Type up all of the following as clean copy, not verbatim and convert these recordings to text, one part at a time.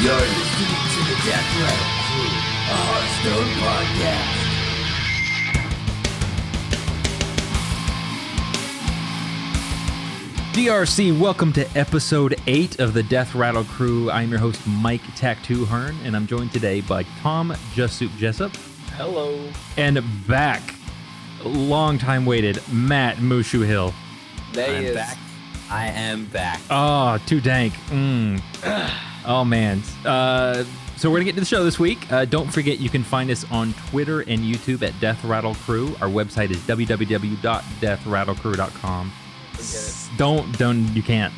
You're listening to the Death Rattle Crew, a Hearthstone podcast. DRC, welcome to episode 8 of the Death Rattle Crew. I'm your host, Mike Tattoo Hearn, and I'm joined today by Tom Just Soup Jessup. Hello. And back, long time waited, Matt Mushu Hill. I'm back. I am back. Oh, too dank. Oh, man. So we're going to get to the show this week. Don't forget, you can find us on Twitter and YouTube at Death Rattle Crew. Our website is www.deathrattlecrew.com. You can't.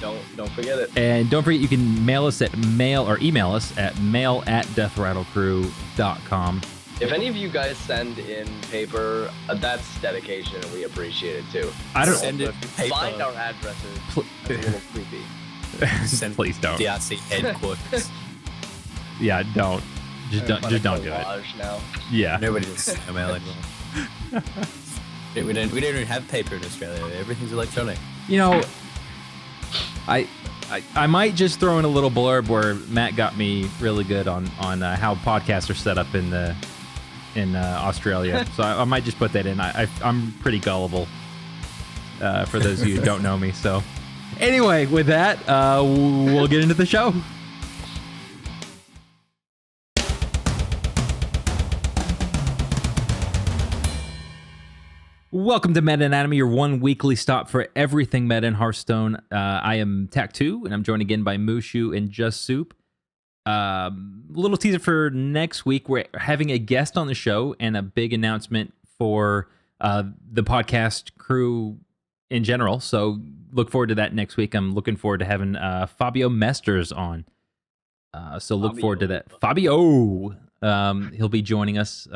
Don't forget it. And don't forget, you can email us at mail@deathrattlecrew.com. If any of you guys send in paper, that's dedication, and we appreciate it too. I don't send it paper. Find our addresses. It's a little creepy. Please don't. DRC headquarters. Yeah, don't. Just don't do it. Now. Yeah. Nobody does email anymore. we don't even have paper in Australia. Everything's electronic. You know, I might just throw in a little blurb where Matt got me really good on how podcasts are set up in Australia. So I might just put that in. I'm pretty gullible for those of you who don't know me. So anyway, with that, we'll get into the show. Welcome to Meta Anatomy, your one weekly stop for everything meta in Hearthstone. I am Tak2, and I'm joined again by Mushu and Just Soup. Little teaser for next week. We're having a guest on the show and a big announcement for the podcast crew in general. So look forward to that next week. I'm looking forward to having Fabio Mesters on. So look forward to that. Fabio! He'll be joining us.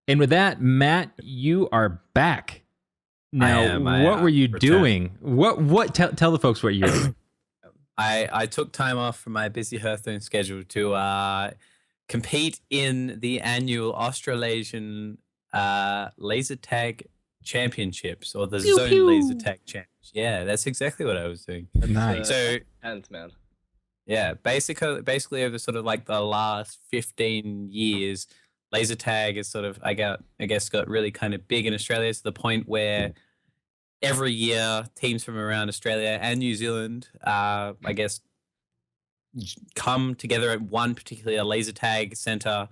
And with that, Matt, you are back. Now, what were you doing? Tell the folks what you're doing. I took time off from my busy Hearthstone schedule to compete in the annual Australasian Laser Tag Championships, or the Zone Laser Tag Championships. Yeah, that's exactly what I was doing. Nice. So, man. Yeah, basically over sort of like the last 15 years, laser tag is sort of, I guess, got really kind of big in Australia to the point where every year teams from around Australia and New Zealand, I guess, come together at one particular laser tag center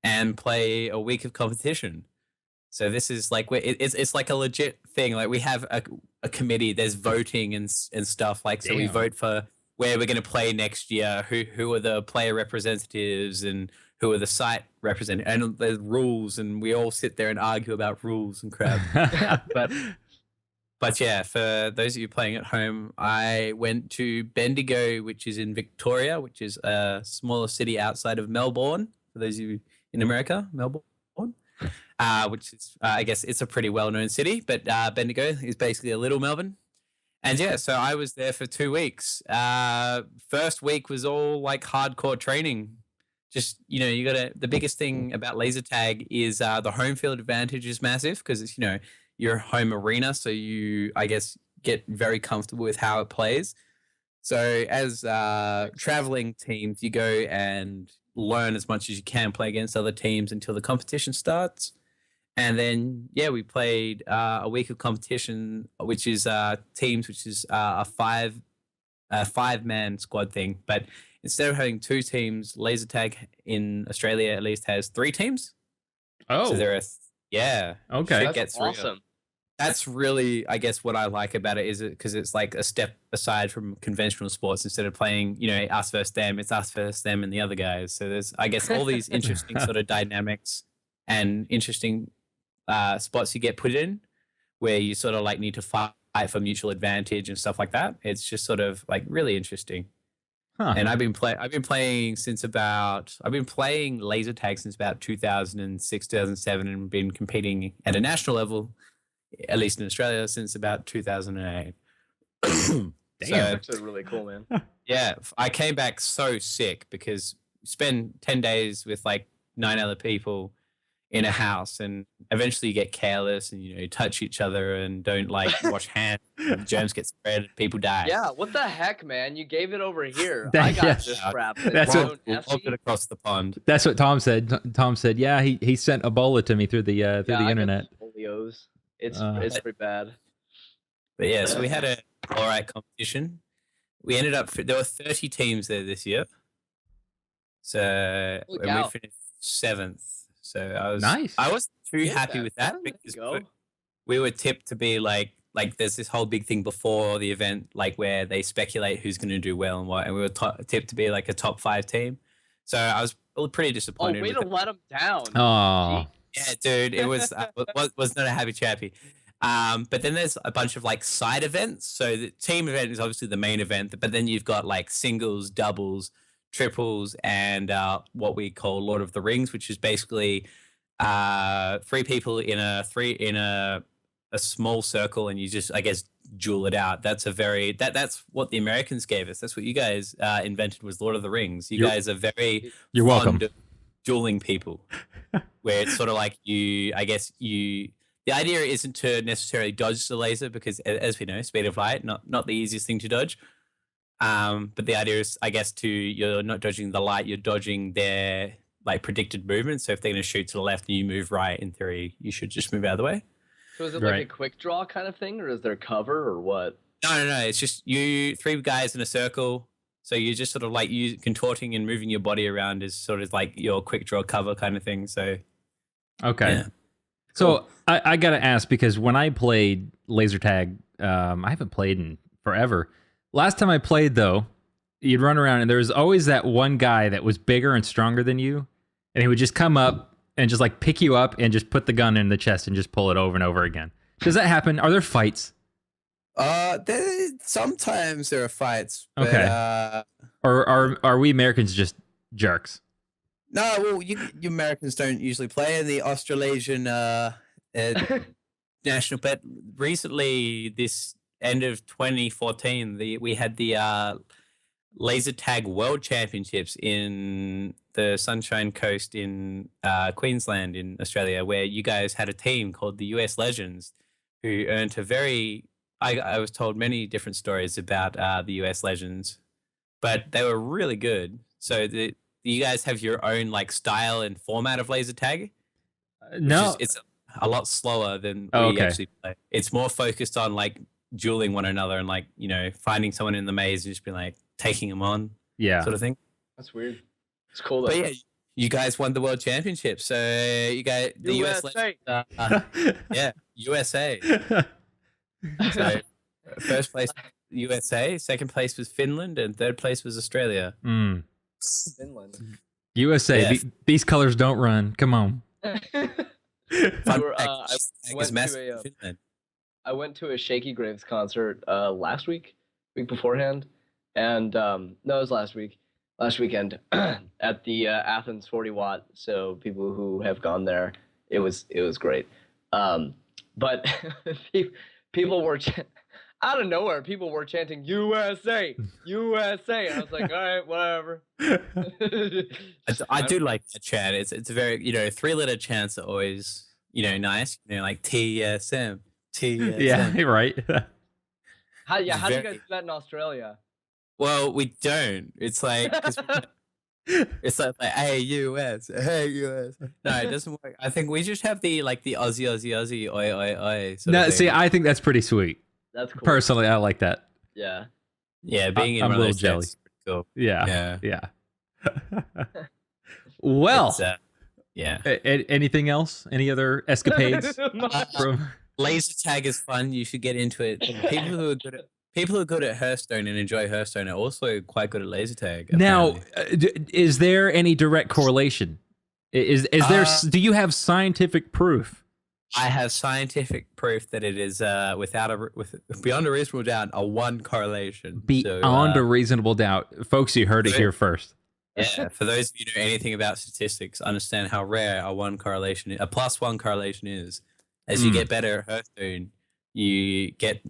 and play a week of competition. So this is like it's like a legit thing. Like we have a committee. There's voting and stuff. Like so, we vote for where we're going to play next year. Who are the player representatives and who are the site representatives, and there's rules, and we all sit there and argue about rules and crap. but yeah, for those of you playing at home, I went to Bendigo, which is in Victoria, which is a smaller city outside of Melbourne. For those of you in America, Melbourne, which is, I guess, it's a pretty well-known city, but Bendigo is basically a little Melbourne. And yeah, so I was there for 2 weeks. First week was all like hardcore training. Just, the biggest thing about laser tag is the home field advantage is massive because it's, your home arena. So you, I guess, get very comfortable with how it plays. So as traveling teams, you go and learn as much as you can, play against other teams until the competition starts. And then, yeah, we played a week of competition, which is teams, which is a five-man squad thing. But instead of having 2 teams, laser tag in Australia at least has 3 teams. Oh, so there are okay, that's awesome. That's really, I guess, what I like about it is because it's like a step aside from conventional sports. Instead of playing, us versus them, it's us versus them and the other guys. So there's, I guess, all these interesting sort of dynamics and interesting spots you get put in where you sort of like need to fight for mutual advantage and stuff like that. It's just sort of like really interesting. Huh. And I've been playing laser tag since about 2006, 2007, and been competing at a national level, at least in Australia, since about 2008. Damn, that's actually really cool, man. Yeah, I came back so sick because you spend 10 days with like 9 other people in a house, and eventually you get careless and you touch each other and don't like wash hands. And germs get spread. People die. Yeah, what the heck, man? You gave it over here. That- I got yeah. this crap. That's It's what- so nasty. It across the pond. That's what Tom said. Tom said, "Yeah, he sent Ebola to me through the Yeah, I got internet." Folios. It's pretty bad. But yeah, so we had a all right competition. We ended up there were 30 teams there this year. So Holy when cow. we finished 7th. So I Nice. wasn't too Yeah, happy with that there you because go. we were tipped to be like there's this whole big thing before the event, like where they speculate who's going to do well and what, and we were tipped to be like a top 5 team. So I was pretty Oh, disappointed. way with to it. let them down. Oh, Yeah, dude, it was was not a happy chappy. But then there's a bunch of like side events. So the team event is obviously the main event, but then you've got like singles, doubles, triples, and what we call Lord of the Rings, which is basically 3 people in a small circle, and you just, I guess, duel it out. That's that's what the Americans gave us. That's what you guys invented, was Lord of the Rings. You guys are very you're welcome. fond of dueling people, where it's sort of like the idea isn't to necessarily dodge the laser, because as we know, speed of light, not the easiest thing to dodge. But the idea is, I guess, you're not dodging the light, you're dodging their like predicted movement. So if they're going to shoot to the left and you move right, in theory, you should just move out of the way. So is it like Right. a quick draw kind of thing, or is there cover, or what? No. It's just you 3 guys in a circle. So you're just sort of like contorting and moving your body around is sort of like your quick draw cover kind of thing. So okay. yeah. So I gotta ask, because when I played laser tag, I haven't played in forever. Last time I played, though, you'd run around and there was always that one guy that was bigger and stronger than you, and he would just come up and just like pick you up and just put the gun in the chest and just pull it over and over again. Does that happen? Are there fights? Sometimes there are fights. But, Okay. Or are we Americans just jerks? No, well, you Americans don't usually play in the Australasian national bet. Recently, this end of 2014, we had the laser tag world championships in the Sunshine Coast in Queensland in Australia, where you guys had a team called the US Legends, who earned a very, I was told many different stories about the US Legends, but they were really good. So you guys have your own like style and format of laser tag? No. It's a lot slower than Oh, we okay. actually play. It's more focused on like dueling one another and like, finding someone in the maze and just be like taking them on, Yeah. sort of thing. That's weird. It's cool though. But yeah, you guys won the world championship. So you guys, the US, USA. yeah, USA. So first place USA, second place was Finland, and third place was Australia. Mm. Finland. USA. Yeah. These colors don't run. Come on. Fun We're, fact, I tag is went to massive in Finland. I went to a Shaky Graves concert last week beforehand, and no, it was last weekend at the Athens 40 watt. So people who have gone there, it was great. But people were out of nowhere. People were chanting USA, USA. And I was like, all right, whatever. I do like that chant. It's a very 3-letter chants are always nice. Like TSM, TSM. Yeah, right. How do you Very- guys do that in Australia? Well, we don't. It's like it's like hey US, hey US. No, it doesn't work. I think we just have the Aussie, oi oi oi. Sort No, of see, thing. I think that's pretty sweet. That's cool. Personally, I like that. Yeah. Yeah, being in I'm one a of little those jelly. chants is pretty cool. Yeah. Yeah. Well, It's, yeah. anything else? Any other escapades from? Laser tag is fun. You should get into it. People who are good at Hearthstone and enjoy Hearthstone are also quite good at laser tag. Now, apparently. is there any direct correlation? Is there? Do you have scientific proof? I have scientific proof that it is beyond a reasonable doubt a 1 correlation. Beyond a reasonable doubt, folks. You heard it here first. Yeah, for those of you who know anything about statistics, understand how rare a +1 correlation is. As you get better at Hearthstone, you get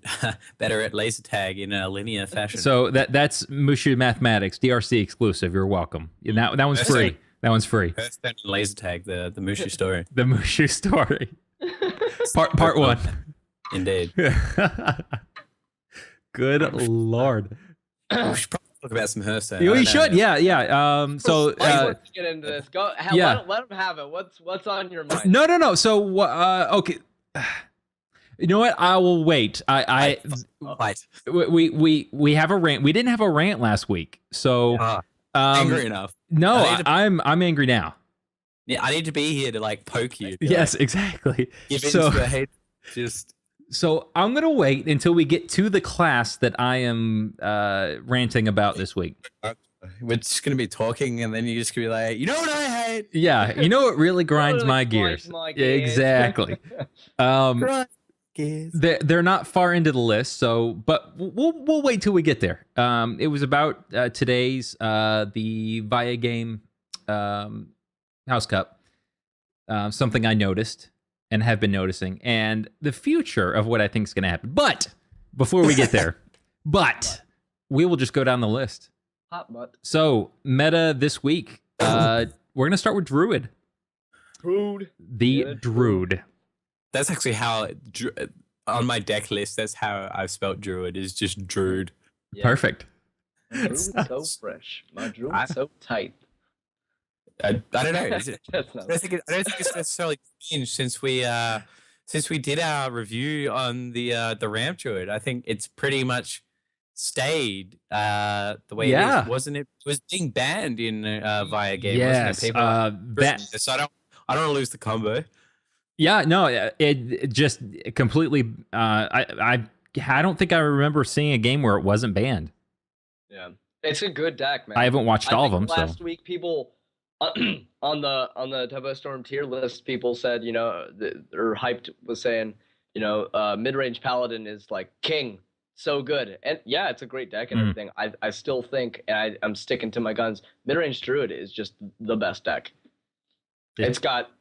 better at laser tag in a linear fashion. So that's Mushu Mathematics, DRC exclusive. You're welcome. That one's Hearthstone- free. That one's free. Hearthstone and laser tag, the Mushu story. The Mushu story. Part 1. Indeed. Good lord. We should probably talk about some Hearthstone. We should, yeah. So Let's get into this. Go. yeah. Let him have it. What's on your mind? No. So okay. You know what? I will wait. Fight. We have a rant. We didn't have a rant last week, so Angry enough. No, I'm angry now. Yeah, I need to be here to like poke you. Yes, exactly. Give in to the hate. Just so I'm gonna wait until we get to the class that I am ranting about this week. We're just gonna be talking, and then you're just gonna be like, you know what I hate? Yeah, you know what really grinds my gears? Exactly. They're not far into the list, so but we'll wait till we get there. It was about today's the Via Game House Cup. Something I noticed and have been noticing, and the future of what I think is going to happen. But before we get there, we will just go down the list. Hot butt. So meta this week, we're going to start with Druid. The Druid. That's actually how on my deck list. That's how I've spelt Druid. Is just Druid. Yeah. Perfect. My Druid's so fresh. My Druid's so tight. I don't know. Is it? That's not. I don't think it's necessarily changed since we did our review on the Ramp Druid. I think it's pretty much stayed the way it is, wasn't it? It was being banned in Via Game. Yes, wasn't it? So I don't want to lose the combo. Yeah, no, it just completely. I don't think I remember seeing a game where it wasn't banned. Yeah, it's a good deck, man. I haven't watched all of them. Last week, people on the Tempo Storm tier list, people said, or hyped was saying, mid-range Paladin is like king, so good, and yeah, it's a great deck and everything. I still think, and I'm sticking to my guns. Mid-range Druid is just the best deck. Yeah. It's got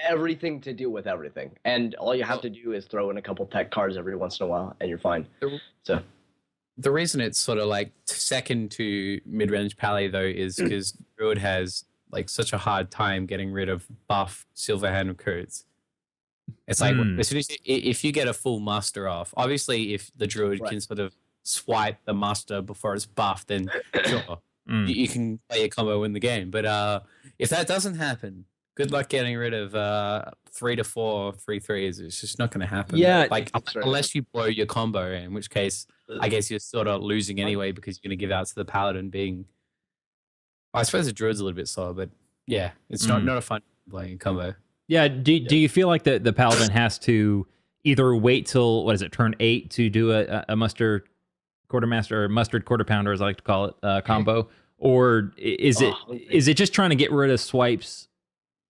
everything to do with everything, and all you have to do is throw in a couple tech cards every once in a while and you're fine. So the reason it's sort of like second to mid-range Pally though is because Druid has like such a hard time getting rid of buff Silverhand recruits. It's like as soon as if you get a full muster off, obviously if the Druid can sort of swipe the muster before it's buffed, then sure you can play a combo in the game. But if that doesn't happen, good luck getting rid of 3 to 4 3/3s. It's just not going to happen. Yeah, like unless you blow your combo, in which case I guess you're sort of losing anyway because you're going to give out to the Paladin being. I suppose the Druid's a little bit slow, but yeah, it's not a fun playing a combo. Yeah, do you feel like the Paladin has to either wait till turn 8 to do a mustard quartermaster or mustard quarter pounder, as I like to call it, combo, or is it just trying to get rid of swipes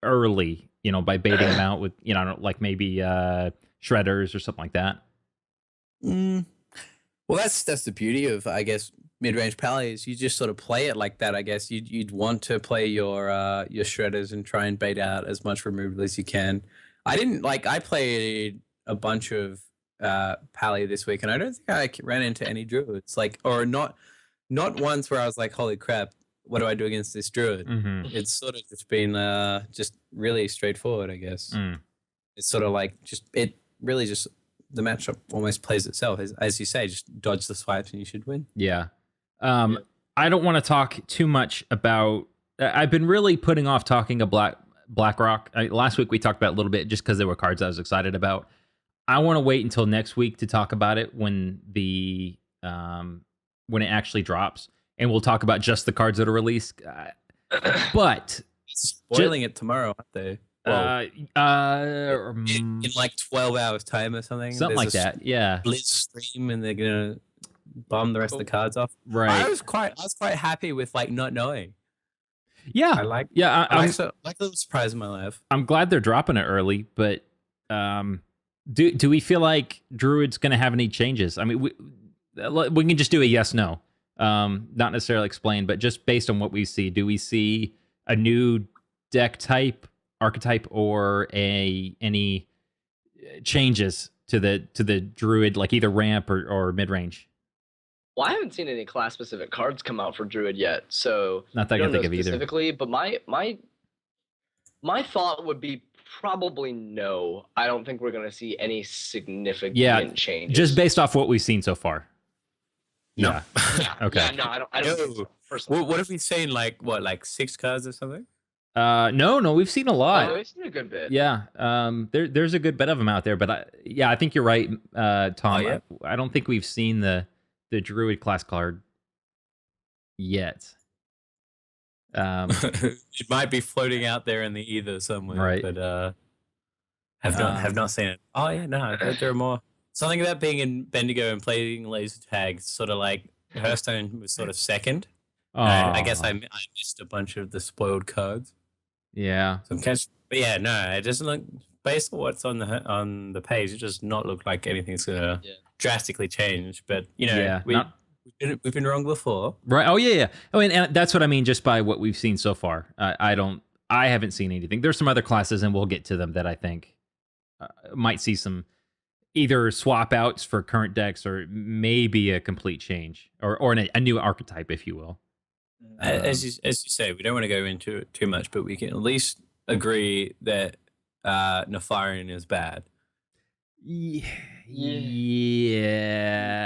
early, by baiting them out with, like maybe shredders or something like that? Well, that's the beauty of, I guess, mid-range Pally is you just sort of play it like that. I guess you'd want to play your shredders and try and bait out as much removal as you can. I played a bunch of Pally this week, and I don't think I ran into any druids, or not once where I was like, holy crap, what do I do against this druid? It's sort of just been just really straightforward, I guess. It's sort of like it really just the matchup almost plays itself, as you say, just dodge the swipes and you should win. Yeah. I don't want to talk too much about. I've been really putting off talking about BlackRock. Last week we talked about it a little bit just because there were cards I was excited about. I want to wait until next week to talk about it when it actually drops, and we'll talk about just the cards that are released. But spoiling it tomorrow, aren't they? In like 12 hours time or something. Something like that. Yeah. Blitz stream, and they're gonna bomb the rest of the cards off. Right. I was quite happy with not knowing. Yeah. I like a little surprise in my life. I'm glad they're dropping it early, but do we feel like Druid's gonna have any changes? I mean, we can just do a yes no. Not necessarily explain, but just based on what we see, do we see a new deck type, archetype, or any changes to the Druid, like either ramp or mid range? Well, I haven't seen any class-specific cards come out for Druid yet, so Not that I don't can think know of either. specifically. But my thought would be probably no. I don't think we're going to see any significant changes. Just based off what we've seen so far. No. Yeah. Okay. Yeah, no, I don't think so, personally. What have we seen? Like 6 cards or something? No, we've seen a lot. Oh, we've seen a good bit. Yeah. There's a good bit of them out there, but I think you're right, Tom. Oh, yeah? I don't think we've seen the Druid class card yet. It might be floating out there in the ether somewhere, Right. but have not seen it. Oh yeah, no, there are more. Something about being in Bendigo and playing laser tags, sort of like Hearthstone was sort of second. I guess I missed a bunch of the spoiled cards. Yeah. But yeah, no, it doesn't look, based on what's on the page, it does not look like anything's gonna drastically change. But we've been wrong before, right? Oh yeah. Oh, and that's what I mean, just by what we've seen so far. I haven't seen anything. There's some other classes, and we'll get to them, that I think might see some either swap outs for current decks, or maybe a complete change, or a new archetype, if you will. As you say, we don't want to go into it too much, but we can at least agree that Nefarian is bad. Yeah.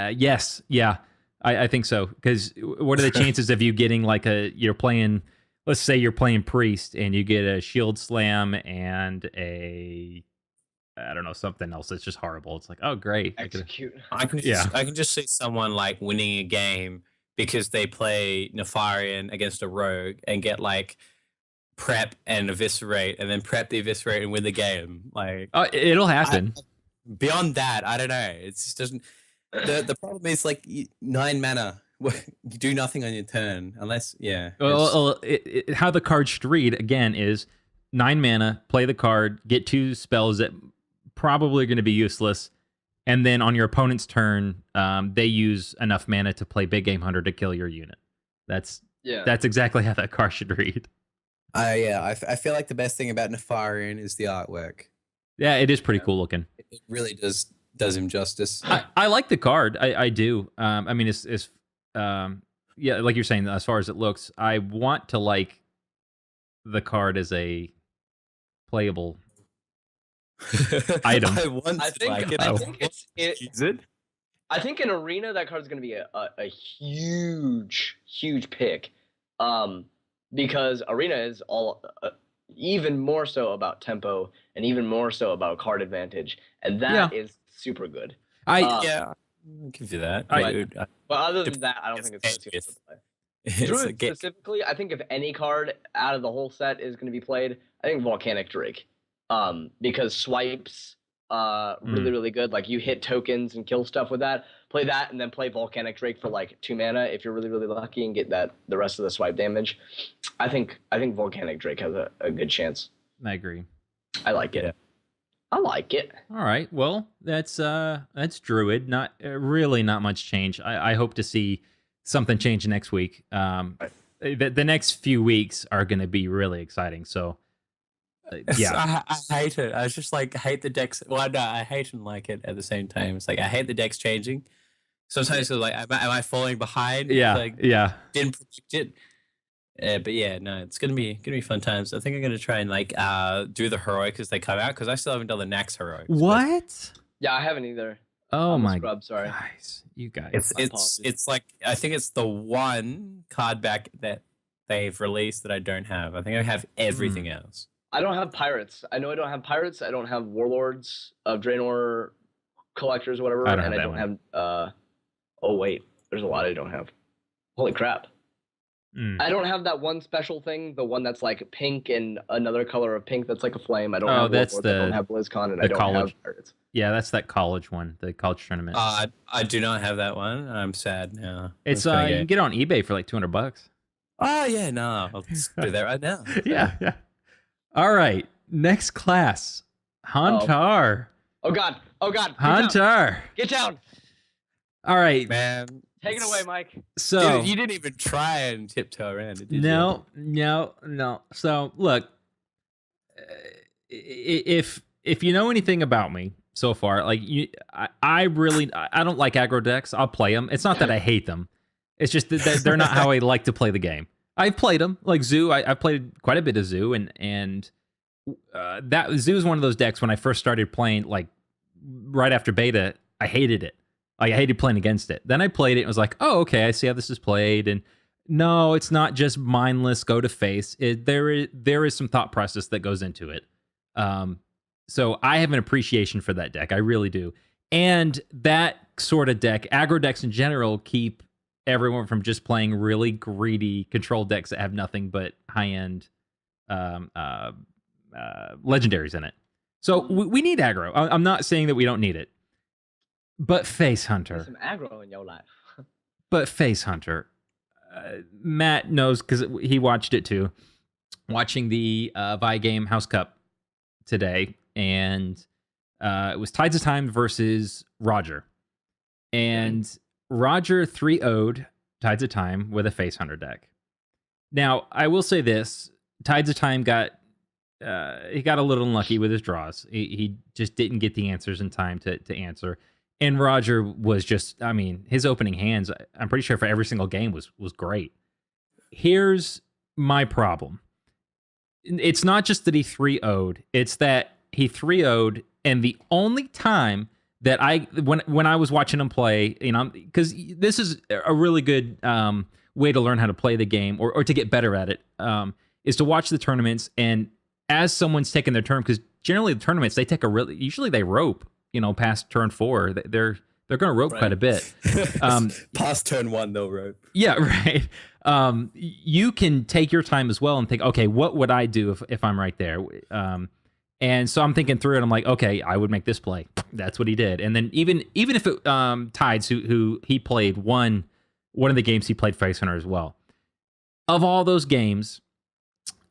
Yes. Yeah. I think so. Because what are the chances of you getting like let's say you're playing Priest and you get a Shield Slam and I don't know, something else that's just horrible. It's like, oh, great. Execute. I can just see someone like winning a game because they play Nefarian against a rogue and get like prep and eviscerate, and then prep the eviscerate and win the game. Like, oh, it'll happen. Beyond that, I don't know. It just doesn't. The problem is like 9 mana. You do nothing on your turn unless Well, how the card should read again is 9 mana, play the card, get 2 spells that probably going to be useless, and then on your opponent's turn, they use enough mana to play Big Game Hunter to kill your unit. That's exactly how that card should read. I feel like the best thing about Nefarian is the artwork. Yeah, it is pretty cool looking. It really does him justice. I like the card. I do. I mean, it's like you're saying, as far as it looks, I want to like the card as a playable item. I think in Arena that card's going to be a huge pick, because Arena is all even more so about tempo and even more so about card advantage, and that is super good. I'll give you that. But other than that, I don't think it's going to play. Druid specifically, I think if any card out of the whole set is going to be played, I think Volcanic Drake. Because swipes really good. Like you hit tokens and kill stuff with that. Play that and then play Volcanic Drake for like 2 mana if you're really lucky and get the rest of the swipe damage. I think Volcanic Drake has a good chance. I agree. I like it. I like it. All right. Well, that's Druid. Not really not much change. I hope to see something change next week. The next few weeks are going to be really exciting. So. I hate it. I was just like, I hate the decks. Well, no, I hate and like it at the same time. It's like I hate the decks changing. Sometimes it's like, am I falling behind? Yeah, like, didn't predict it. But yeah, no, it's gonna be fun times. I think I'm gonna try and like do the heroic as they come out, because I still haven't done the Nax heroics. What? Yeah, I haven't either. Oh my god! Sorry, guys, you guys. It's like, I think it's the one card back that they've released that I don't have. I think I have everything else. I don't have pirates. I know I don't have pirates. I don't have warlords of Draenor collectors, whatever. I don't have. Oh wait, there's a lot I don't have. Holy crap! I don't have that one special thing, the one that's like pink and another color of pink that's like a flame. I don't have that's warlords. I don't have BlizzCon, and I don't have pirates. Yeah, that's that college one, the college tournament. I do not have that one. I'm sad now. It's you can get it on eBay for like $200. Oh yeah, no, I'll just do that right now. Yeah. All right, next class, Hunter. Oh god! Hunter. Get down! All right, man. Take it away, Mike. So dude, you didn't even try and tiptoe around it, did you? No. So look, if you know anything about me, so far. Like I don't like aggro decks. I'll play them. It's not that I hate them. It's just that they're not how I like to play the game. I've played them like Zoo. I've played quite a bit of Zoo, and that Zoo is one of those decks. When I first started playing, like right after beta, I hated it. Like I hated playing against it. Then I played it and was like, oh, okay, I see how this is played. And no, it's not just mindless go to face. There is some thought process that goes into it. So I have an appreciation for that deck. I really do. And that sort of deck, aggro decks in general, keep everyone from just playing really greedy control decks that have nothing but high-end legendaries in it. So we need aggro. I'm not saying that we don't need it. But Face Hunter. Some aggro in your life. But Face Hunter. Matt knows because he watched it too. Watching the Vi Game House Cup today. And it was Tides of Time versus Roger. And Roger 3-0'd Tides of Time with a Face Hunter deck. Now, I will say this. Tides of Time he got a little unlucky with his draws. He just didn't get the answers in time to answer. And Roger was just, I mean, his opening hands, I'm pretty sure for every single game was great. Here's my problem. It's not just that he 3-0'd, it's that he 3-0'd, and the only time that when I was watching him play, you know, because this is a really good way to learn how to play the game or to get better at it, is to watch the tournaments, and as someone's taking their turn, because generally the tournaments, usually they rope, you know, past turn 4, they're going to rope quite a bit. Past turn 1, they'll rope. Yeah, right. You can take your time as well and think, okay, what would I do if I'm right there? And so I'm thinking through it. I'm like, okay, I would make this play. That's what he did. And then even if it Tides, who he played one of the games, he played Face Hunter as well. Of all those games,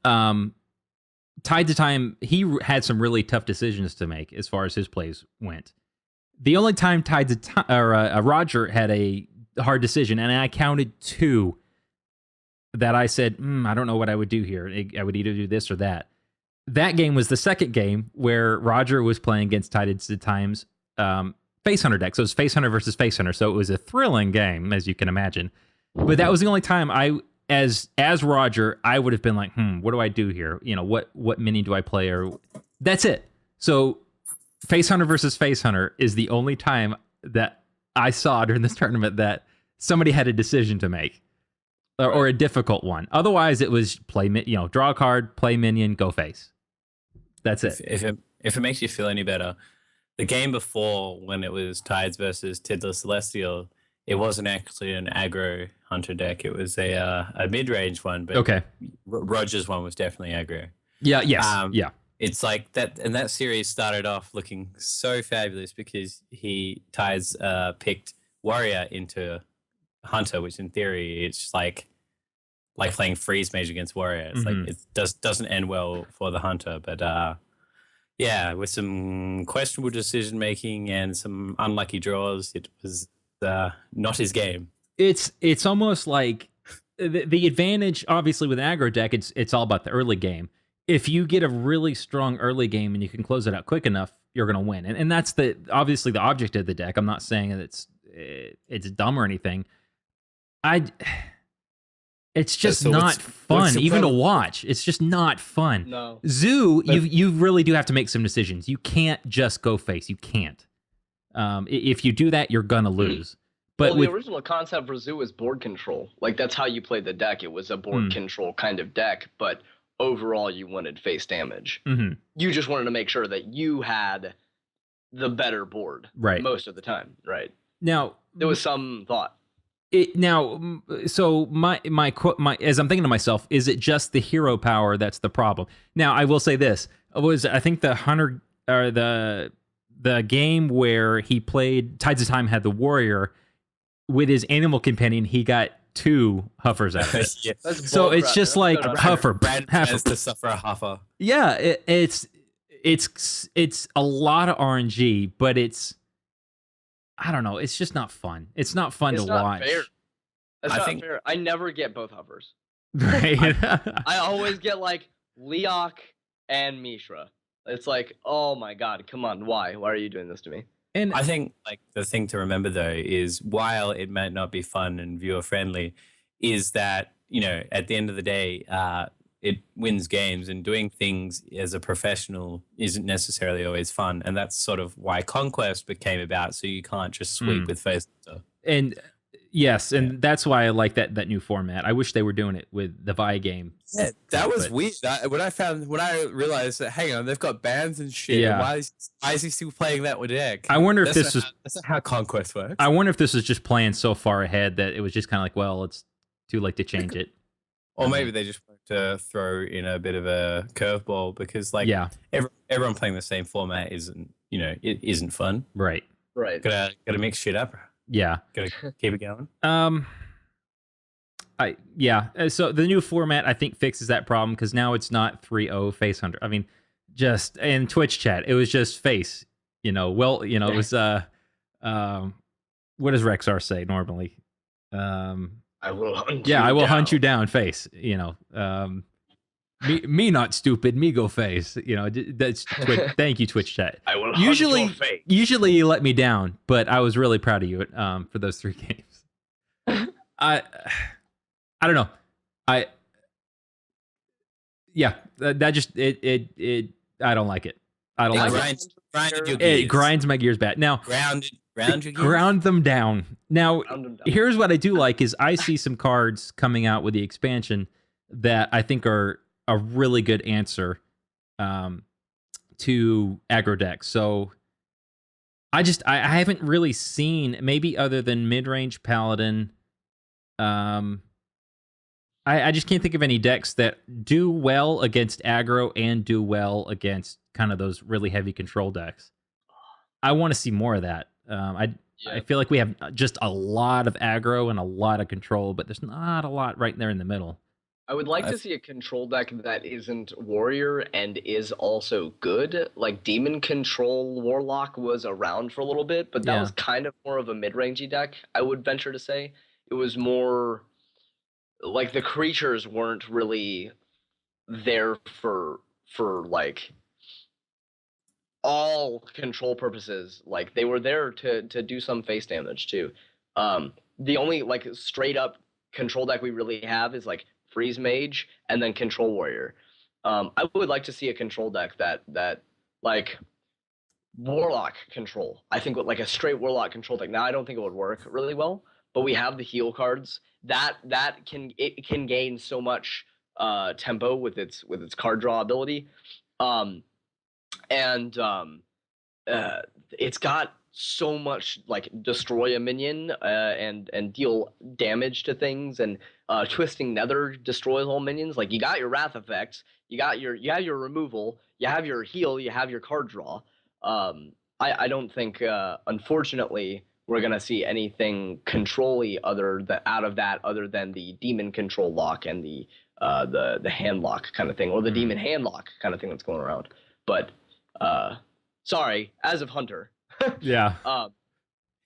Tides of Time, he had some really tough decisions to make as far as his plays went. The only time Tides of Time, Roger had a hard decision, and I counted 2 that I said, I don't know what I would do here. I would either do this or that. That game was the second game where Roger was playing against Tides of Time's Face Hunter deck. So it was Face Hunter versus Face Hunter. So it was a thrilling game, as you can imagine. But that was the only time as Roger, I would have been like, what do I do here? You know, what mini do I play? Or that's it. So Face Hunter versus Face Hunter is the only time that I saw during this tournament that somebody had a decision to make, or a difficult one. Otherwise, it was draw a card, play minion, go face. That's it. If it makes you feel any better, the game before, when it was Tides versus Tiddler Celestial, it wasn't actually an aggro hunter deck. It was a mid-range one, but okay. Roger's one was definitely aggro. Yeah. Yes. Yeah. It's like that, and that series started off looking so fabulous because Tides picked Warrior into Hunter, which in theory it's like playing Freeze Mage against Warrior. It's like it doesn't end well for the Hunter, but yeah, with some questionable decision making and some unlucky draws, it was not his game. It's almost like the advantage, obviously, with an aggro deck, it's all about the early game. If you get a really strong early game and you can close it out quick enough, you're going to win. And that's obviously the object of the deck. I'm not saying that it's dumb or anything. It's just not fun even to watch. It's just not fun. No. Zoo, you really do have to make some decisions. You can't just go face. You can't. If you do that, you're gonna lose. But the original concept for Zoo was board control. Like that's how you played the deck. It was a board control kind of deck, but overall you wanted face damage. Mm-hmm. You just wanted to make sure that you had the better board, right, most of the time, right? Now there was some thought. So my as I'm thinking to myself, is it just the hero power that's the problem? Now I will say this: I think the Hunter or the game where he played Tides of Time had the Warrior with his animal companion. He got 2 Huffers out of it. Yeah. So it's just like Huffer. Brad has to suffer a Huffer. Yeah, it's a lot of RNG, but I don't know. It's just not fun. It's not fun to watch. Fair. That's not fair. I never get both Huffers. Right. I always get like Leok and Mishra. It's like, oh my god, come on, why? Why are you doing this to me? And I think like the thing to remember though is while it might not be fun and viewer friendly, is that at the end of the day, it wins games, and doing things as a professional isn't necessarily always fun, and that's sort of why Conquest became about. So you can't just sweep with face. and yes, and that's why I like that new format. I wish they were doing it with the Vi game. Yeah, that was But- weird. When I realized that, hang on, they've got bands and shit. Yeah. Why is he still playing that with deck? I wonder if That's this that's not how Conquest works. I wonder if this is just playing so far ahead that it was just kind of like, well, it's too late to change it. Or maybe they just wanted to throw in a bit of a curveball because, like, Yeah, everyone playing the same format isn't, it isn't fun. right. Right. Gotta mix shit up. Yeah. Gotta keep it going. So the new format I think fixes that problem because now it's not 3-0 face hunter. I mean, just in Twitch chat, it was just face. It was what does Rexar say normally? I will hunt Yeah, you I will down. hunt you down, face. Me not stupid, me go face. That's Twitch. Thank you, Twitch chat. I will Usually, hunt your face. usually you let me down, but I was really proud of you for those 3 games. I don't know. That just it. I don't like it. I don't like it. Grinded your It gears. grinds my gears back. Now, Ground your gears. ground them down. Now, Round 'em down. here's what I do like is I see some cards coming out with the expansion that I think are a really good answer to aggro decks. So I haven't really seen, maybe other than mid-range paladin, I just can't think of any decks that do well against aggro and do well against kind of those really heavy control decks. I want to see more of that. I feel like we have just a lot of aggro and a lot of control, but there's not a lot right there in the middle. I would like to see a control deck that isn't warrior and is also good. Like Demon Control Warlock was around for a little bit, but that Yeah. was kind of more of a mid-rangey deck, I would venture to say. It was more like the creatures weren't really there for like all control purposes. Like they were there to do some face damage too. The only like straight up control deck we really have is like Freeze Mage and then Control Warrior. I would like to see a control deck that like Warlock control. I think with like a straight Warlock control deck. Now I don't think it would work really well, but we have the heal cards that can gain so much tempo with its card draw ability. It's got so much like destroy a minion and deal damage to things, and twisting nether destroys all minions. Like you got your wrath effects, you have your removal, you have your heal, you have your card draw. I don't think unfortunately we're gonna see anything control-y other than the demon control lock and the hand lock kind of thing, or the demon hand lock kind of thing that's going around. But sorry, as of Hunter. Yeah.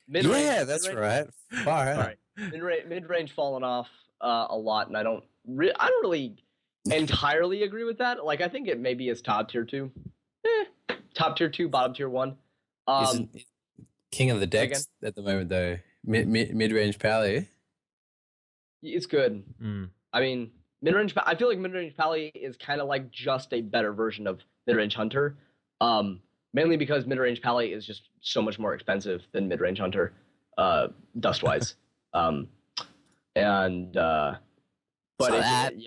Mid-range, Yeah, that's mid-range- right. Far out. Sorry, mid-range fallen off a lot, and I don't really entirely agree with that. Like I think it maybe is top tier 2, top tier 2, bottom tier 1. Isn't king of the decks at the moment though? Mid range Pally. It's good. Mm. I mean, mid-range. I feel like mid-range Pally is kind of like just a better version of mid-range Hunter. Mainly because mid-range Pally is just so much more expensive than mid-range Hunter, dust-wise. But Bad.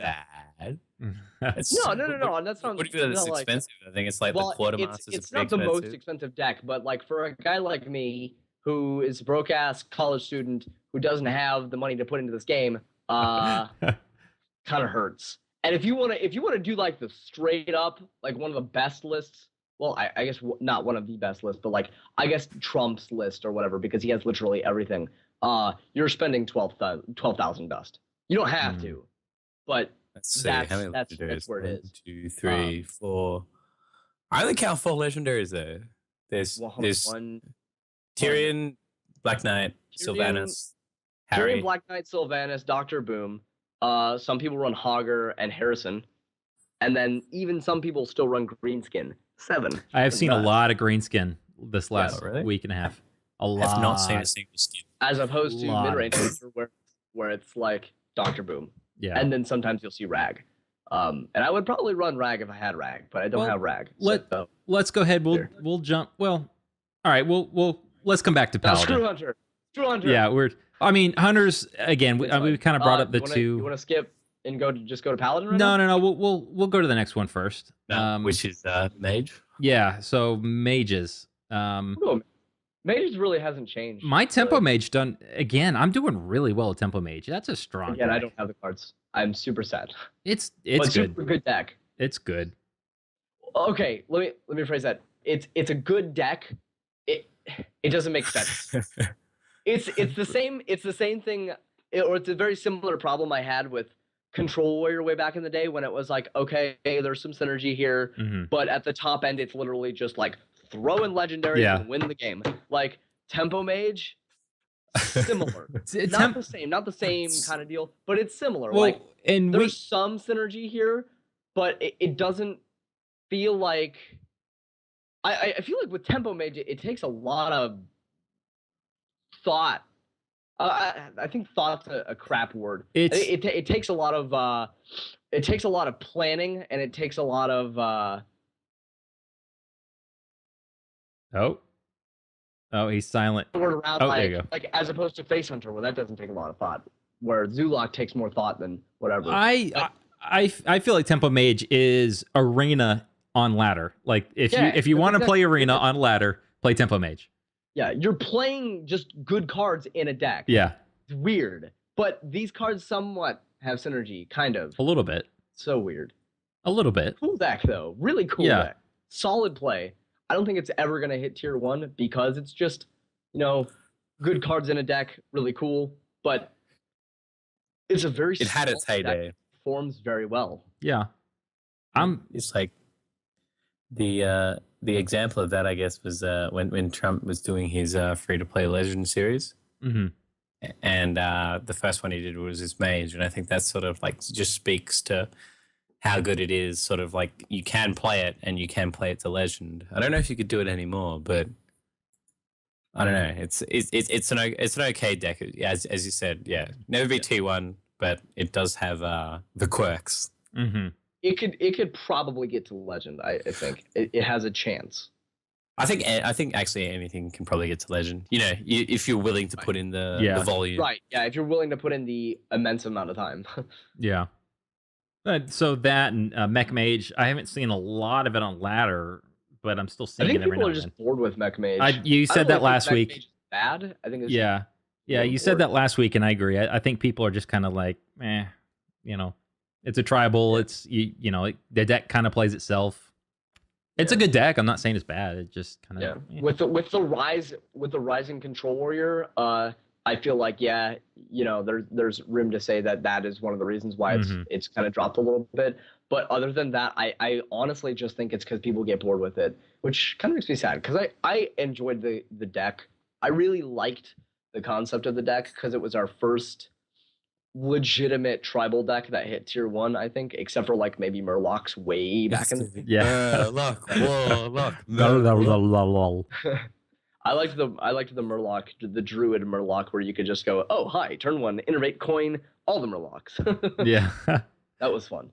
No, that's not. What do you feel not it's like- expensive? I think it's like Well, the Quartermasters. it's not the most expensive deck, but like for a guy like me who is a broke ass college student who doesn't have the money to put into this game, kind of hurts. And if you want to do like the straight up like one of the best lists, well, I guess not one of the best lists, but like I guess Trump's list or whatever, because he has literally everything. You're spending 12,000 dust. You don't have to, but Let's see. that's- How many that's legendaries? where it 1, is. 2, 3, 4. I only count 4 legendaries though. There's one Tyrion, Black Knight, Sylvanas, Harry. Tyrion, Black Knight, Sylvanas, Doctor Boom. Some people run Hogger and Harrison, and then even some people still run Greenskin. 7. I have seen a Nuts. lot of green skin this last really? week and a half. A I lot. have not seen a single skin. As opposed to Lot. mid-range hunter where it's like Doctor Boom. Yeah. And then sometimes you'll see Rag. And I would probably run Rag if I had Rag, but I don't Well, have Rag. Let's go ahead. There. We'll jump. Well, all right. Let's come back to No, Paladin. screw Hunter. Screw Hunter. Yeah, I mean, hunters again. We It's fine. kind of brought up the You two. want to skip and just go to Paladin right No, now? no, no. We'll go to the next one first. Which is Mage. Yeah. So mages. Cool. Mage really hasn't changed. My tempo really. mage done again. I'm doing really well at tempo mage. That's a strong. Again, I deck. don't have the cards. I'm super sad. It's But good. super good deck. It's good. Okay, let me phrase that. It's a good deck. It doesn't make sense. It's the same thing, or it's a very similar problem I had with Control Warrior way back in the day when it was like, okay, there's some synergy here, Mhm. but at the top end it's literally just like throw in legendaries Yeah. and win the game. Like Tempo Mage, similar. It's not the same kind of deal, but it's similar. Well, like and there's some synergy here, but it doesn't feel like I feel like with Tempo Mage it takes a lot of thought. I think thought's a crap word. It takes a lot of planning, and it takes a lot of he's silent. word around Oh, there you go. like as opposed to Face Hunter, where that doesn't take a lot of thought. Where Zulok takes more thought than whatever. I feel like tempo mage is arena on ladder. Like if you that's want to play exactly- arena on ladder, play tempo mage. Yeah, you're playing just good cards in a deck. Yeah, It's weird, but these cards somewhat have synergy, kind of. a little bit. So weird. A little bit. Cool deck though, really cool Yeah. deck. Solid play. I don't think it's ever gonna hit tier 1 because it's just, good cards in a deck, really cool. But it's a very It had its solid deck. heyday. Performs very well. Yeah. It's like the example of that, I guess, was when Trump was doing his free to play Legend series, Mhm. and the first one he did was his Mage, and I think that sort of like just speaks to how good it is. Sort of like you can play it, and you can play it to Legend. I don't know if you could do it anymore, but I don't know. It's an okay deck, as you said. Yeah, never be T1, but it does have the quirks. Mhm. It could probably get to Legend. I think it has a chance. I think actually anything can probably get to Legend. If you're willing to put in the volume. Right. Yeah. If you're willing to put in the immense amount of time. Yeah. So that and mech mage, I haven't seen a lot of it on ladder, but I'm still I seeing think it every people now are and just then. bored with Mech Mage. You I said don't that think last Mech week. Mage is bad. I think it's Yeah. Yeah, you said that last week, and I agree. I think people are just kind of like, it's a tribal. It's the deck kind of plays itself. It's a good deck. I'm not saying it's bad. It just kind of With the rising Control Warrior, I feel like there's room to say that is one of the reasons why it's kind of dropped a little bit. But other than that, I honestly just think it's because people get bored with it, which kind of makes me sad because I enjoyed the deck. I really liked the concept of the deck because it was our first legitimate tribal deck that hit tier 1, I think, except for like maybe Murlocs way back in the Look. I liked the Murloc, the Druid Murloc, where you could just go, oh hi, turn 1, innervate coin, all the Murlocs. Yeah. That was fun.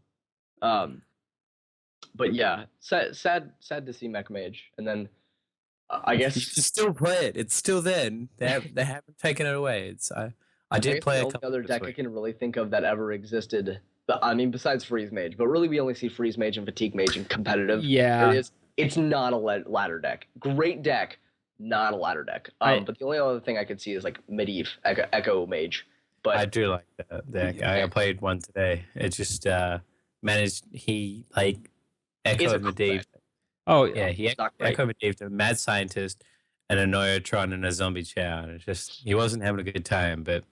But yeah, sad to see Mech Mage, and then I guess You can still play it. It's still there. They haven't taken it away. I did guess play the a only couple other this deck I week. can really think of that ever existed. I mean, besides Freeze Mage, but really we only see Freeze Mage and Fatigue Mage in competitive. Yeah. It's not a ladder deck. Great deck, not a ladder deck. But the only other thing I could see is like Medivh, Echo Mage. But I do like that deck. I played one today. It just managed. He like It's a echoed cool Medivh. deck. Oh yeah, he It's not great. echoed Medivh, a mad scientist, and a Neutron and a zombie chow. And it's just he wasn't having a good time, but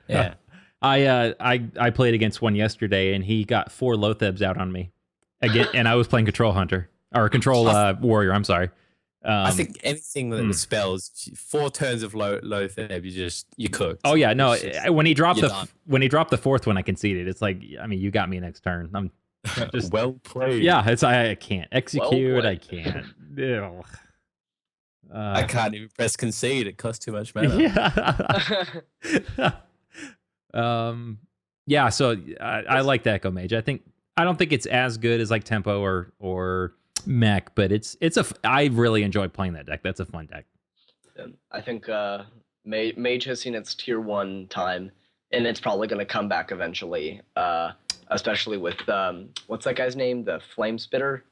Yeah. I played against one yesterday, and he got 4 Lothebs out on me again, and I was playing Control Hunter or Control Warrior. I'm sorry. I think anything that with spells, 4 turns of Lotheb, you cooked. Oh yeah, no. It's just- When he dropped you're done. the 4th one, I conceded. It's like, I mean, you got me next turn. Just Well played. yeah, it's I can't execute. I played. can't. Ugh. I can't even press concede. It costs too much mana. Yeah. Yeah. So I like the Echo Mage. I don't think it's as good as like Tempo or Mech, but I really enjoy playing that deck. That's a fun deck. I think Mage has seen its tier 1 time, and it's probably going to come back eventually. Especially with what's that guy's name? The Flame Spitter.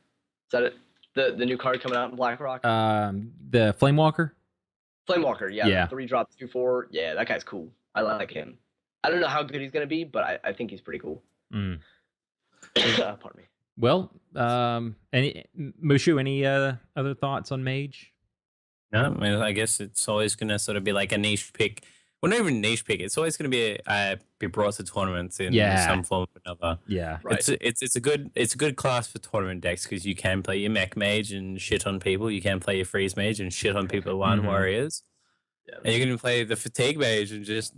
Is that it? The new card coming out in BlackRock? The Flamewalker? Flamewalker, yeah. Yeah. 3-drop, 2/4. Yeah, that guy's cool. I like him. I don't know how good he's going to be, but I think he's pretty cool. Mm. Pardon me. Well, Mushu, any other thoughts on Mage? No, I mean, I guess it's always going to sort of be like a niche pick. Well, not even a niche pick. It's always going to be brought to tournaments in some form or another. Yeah, right. It's a good class for tournament decks because you can play your Mech Mage and shit on people. You can play your Freeze Mage and shit on people. Warriors, and you can play the Fatigue Mage and just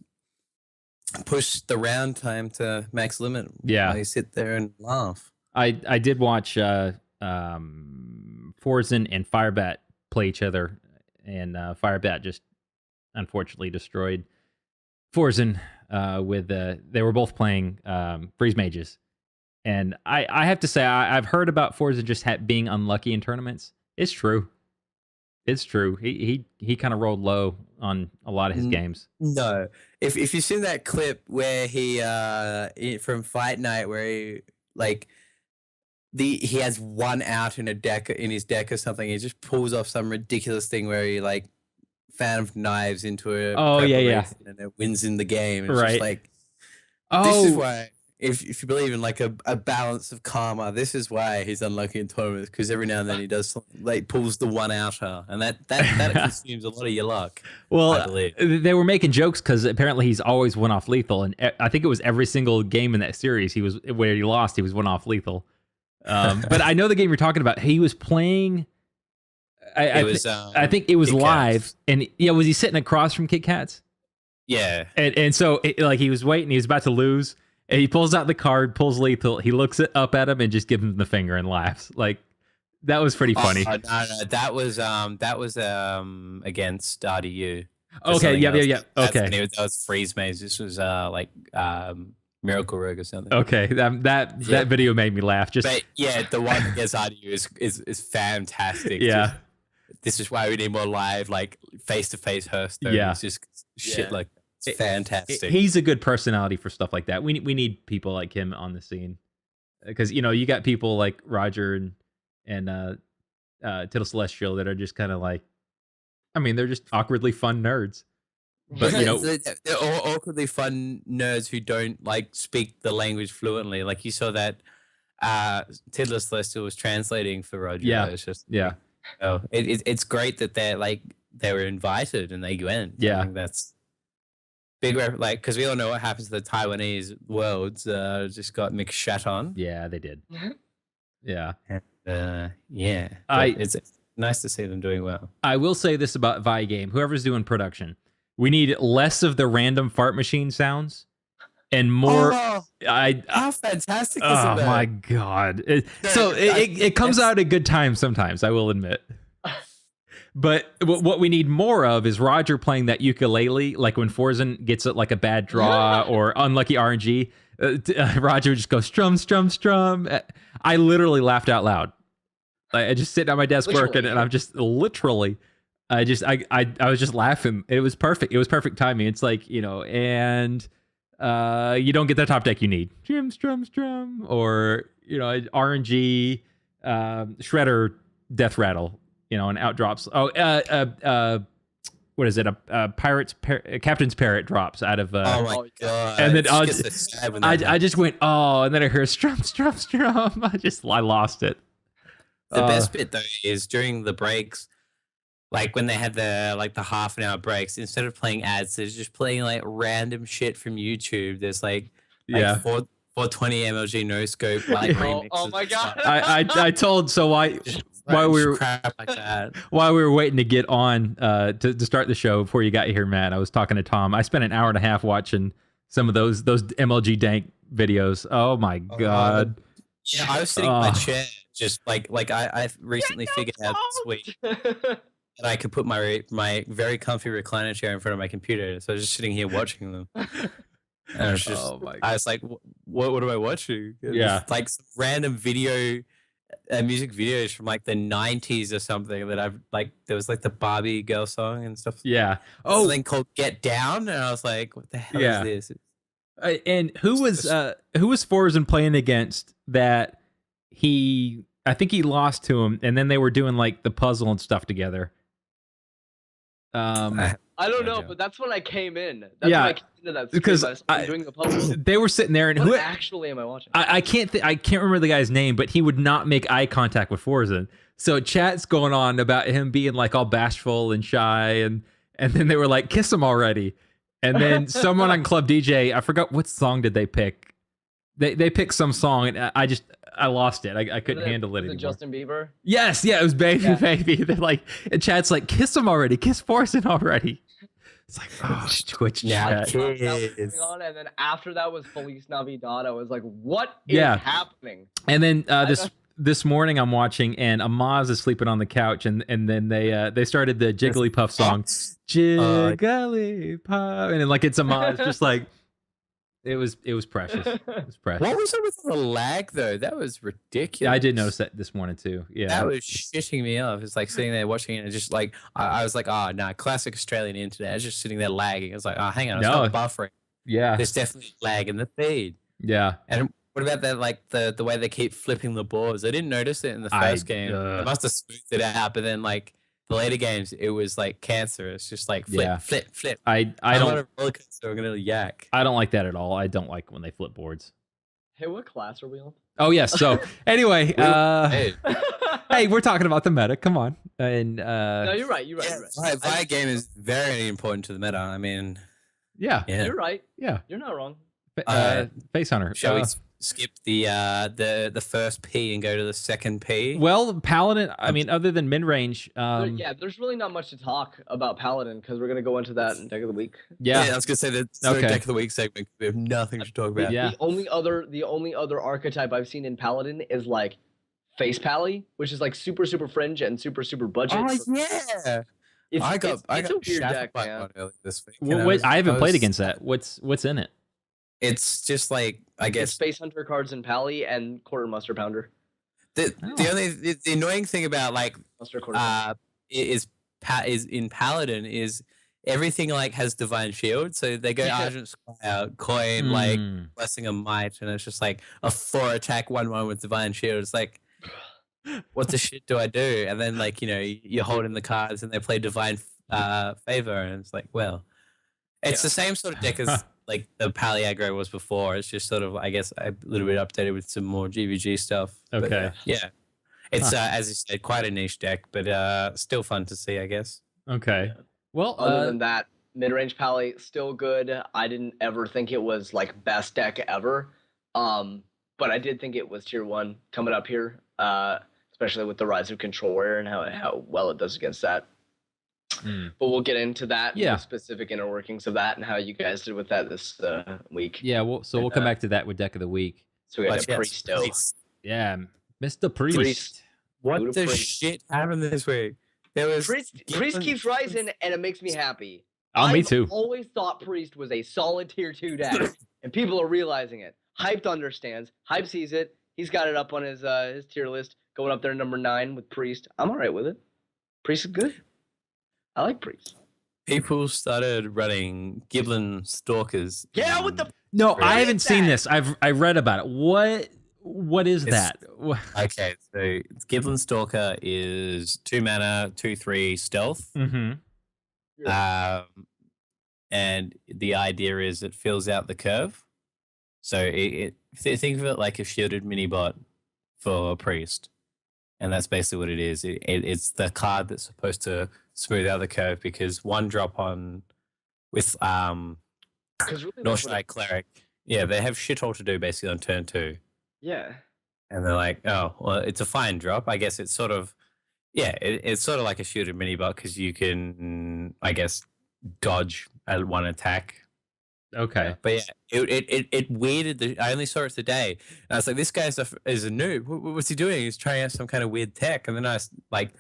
push the round time to max limit. Yeah, while you sit there and laugh. I did watch Forzen and Firebat play each other, and Firebat just unfortunately destroyed Forzen with they were both playing Freeze Mages. And I have to say, I've heard about Forzen just being unlucky in tournaments. It's true. It's true. He kind of rolled low on a lot of his games. No. If you've seen that clip where he from Fight Night where he like he has one out in his deck or something, he just pulls off some ridiculous thing where he like Fan of Knives into a and it wins in the game. It's just like this is why if you believe in like a balance of karma, this is why he's unlucky in tournaments, because every now and then he does like pulls the one outer, and that consumes a lot of your luck. Well, I believe. They were making jokes because apparently he's always one off lethal, and I think it was every single game in that series where he lost, he was one off lethal. But I know the game you're talking about. He was playing. I think it was Kit live, Kats. and was he sitting across from Kit Kats? Yeah, and so like he was waiting, he was about to lose, and he pulls out the card, pulls lethal, he looks it up at him, and just gives him the finger and laughs. Like that was pretty funny. No, that was against RDU. Okay, yeah. Okay, that was Freeze Maze. This was Miracle Rogue or something. Okay, that video made me laugh. But yeah, the one against RDU is fantastic. Yeah. This is why we need more live, like face-to-face Hearthstone. Yeah. It's just shit like it's fantastic. He's a good personality for stuff like that. We need people like him on the scene, because you got people like Roger and Tittle Celestial that are just kind of like, I mean, they're just awkwardly fun nerds. But they're all awkwardly fun nerds who don't like speak the language fluently. Like you saw that Tittle Celestial was translating for Roger. Yeah, it's just Oh, it's great that they were invited and they went. Yeah, I think that's big. Like, because we all know what happens to the Taiwanese worlds. Just got mixed shat on. Yeah, they did. Yeah. Yeah. It's nice to see them doing well. I will say this about Vi Game: whoever's doing production, we need less of the random fart machine sounds and more. How fantastic is it? Oh my god! It comes out at good times sometimes, I will admit. But what we need more of is Roger playing that ukulele, like when Forzen gets like a bad draw or unlucky RNG. Roger would just go strum, strum, strum. I literally laughed out loud. I just sitting at my desk working, and I'm just literally. I was just laughing. It was perfect. It was perfect timing. It's like, and you don't get the top deck you need. Strum, strum, strum. Or, RNG, Shredder, Death Rattle, and out drops. Oh, what is it? Captain's Parrot drops out of. Oh my god! And then I just went, oh, and then I heard strum, strum, strum. I lost it. The best bit though is during the breaks. Like when they had the half an hour breaks, instead of playing ads, they're just playing like random shit from YouTube. There's like 420 MLG no scope remixes. Oh my god! I told while we were crap like that. While we were waiting to get on to start the show before you got here, Matt, I was talking to Tom. I spent an hour and a half watching some of those MLG dank videos. Oh my god! Yeah, I was sitting in my Oh. chair, just I recently figured out this week that I could put my very comfy recliner chair in front of my computer. So I was just sitting here watching them. And I was just, Oh my I was like, what am I watching? Yeah. Just, like some random music videos from like the 90s or something that I've like, there was like the Barbie girl song and stuff. Yeah. Oh, Something called Get Down. And I was like, what the hell Yeah. is this? and who was Forzen playing against that I think he lost to him, and then they were doing like the puzzle and stuff together. I don't know, idea. but that's when I came in. That's Yeah, when I came into that stream. because I started doing the puzzle. they were sitting there, and What who actually am I watching? I can't remember the guy's name, but he would not make eye contact with Forzen. So chat's going on about him being like all bashful and shy, and then they were like, "Kiss him already." And then someone on Club DJ, I forgot what song did they pick. They picked some song, and I lost it. I couldn't handle it Was anymore. Justin Bieber? Yes, yeah, it was baby, baby. They're like, and chat's like, "Kiss him already, kiss Forzen already." It's like, oh, Twitch Now, chat. That was kiss. going on, and then after that was Feliz Navidad. I was like, what is Yeah. happening? And then this morning I'm watching, and Amaz is sleeping on the couch, and then they started the Jigglypuff song, Jigglypuff, and then like it's Amaz, just like it was precious. It was precious. What was it with the lag though? That was ridiculous. Yeah, I did notice that this morning too. Yeah, That was shitting me off. It's like sitting there watching it and just like I was like, oh no, classic Australian internet. I was just sitting there lagging. I was like, oh hang on, it's not buffering. yeah, There's definitely lag in the feed. yeah. And what about that like the way they keep flipping the boards? I didn't notice it in the first game. They must have smoothed it out, but then like the later games, it was like cancerous, just like flip, flip, flip. I I'm don't on a roller coaster, I'm gonna yak. I don't like that at all. I don't like when they flip boards. Hey, what class are we on? Oh yes. So anyway, Hey, hey, we're talking about the meta. Come on. And No, you're right. You're right. yeah, You're right. Via game is very important to the meta. I mean, yeah, You're right. yeah. You're not wrong. Face Hunter. Shall we skip the first P and go to the second P? Well, Paladin. I mean, other than mid range, Yeah, there's really not much to talk about Paladin because we're gonna go into that in Deck of the Week. yeah, I was gonna say that Okay. Deck of the Week segment. We have nothing to talk about. Yeah. The only other archetype I've seen in Paladin is like Face Pally, which is like super fringe and super budget. Oh yeah, It's I got a weird shafted deck, by man. one earlier this week. Well, and wait, I haven't played was- against that. What's in it? It's just like I It's guess Space Hunter cards in Pally and Quarter Muster Pounder. the annoying thing about like Muster Quarter. is in Paladin is everything like has divine shield, so they go Argent Squire, coin like Mm. Blessing of Might, and it's just like a 4 attack 1/1 with divine shield. It's like, what the shit do I do? And then like you're holding the cards, and they play divine favor, and it's like, well, it's the same sort of deck as like the Pally aggro was before. It's just sort of, I guess, a little bit updated with some more GVG stuff. But, Okay. yeah. It's as you said, quite a niche deck, but still fun to see, I guess. Okay. Well, Other than that, mid-range Pally still good. I didn't ever think it was like best deck ever, but I did think it was tier 1 coming up here, especially with the rise of Control Warrior and how well it does against that. But we'll get into that, Yeah. the specific inner workings of that, and how you guys did with that this week. yeah. We'll come back to that with deck of the week. So we got But a yes, Priesto. please. Yeah, Mr. Priest. Priest. What Who the to Priest? shit happened this week? There was Priest keeps rising, and it makes me happy. Oh, me I've too. always thought Priest was a solid tier 2 deck, and people are realizing it. Hyped understands. Hype sees it. He's got it up on his tier list, going up there number 9 with Priest. I'm all right with it. Priest is good. I like Priest. People started running Giblin Stalkers. Yeah, with the No, What I is haven't seen that? this. I read about it. What is It's- that? Wha- Okay, so Giblin Stalker is 2 mana, 2/3 stealth. Mhm. And the idea is it fills out the curve. So think of it like a shielded mini bot for a priest, and that's basically what it is. It's the card that's supposed to smooth out the curve because one drop on with 'cause really that's what Northside Cleric, yeah, they have shit all to do basically on turn 2, yeah. and they're like, oh, well, it's a fine drop. I guess it's sort of, yeah, it's sort of like a shielded mini bot because you can, I guess, dodge at one attack Okay. But yeah, it weirded. I only saw it today, and I was like, "This guy is a noob. What's he doing? He's trying out some kind of weird tech." And then like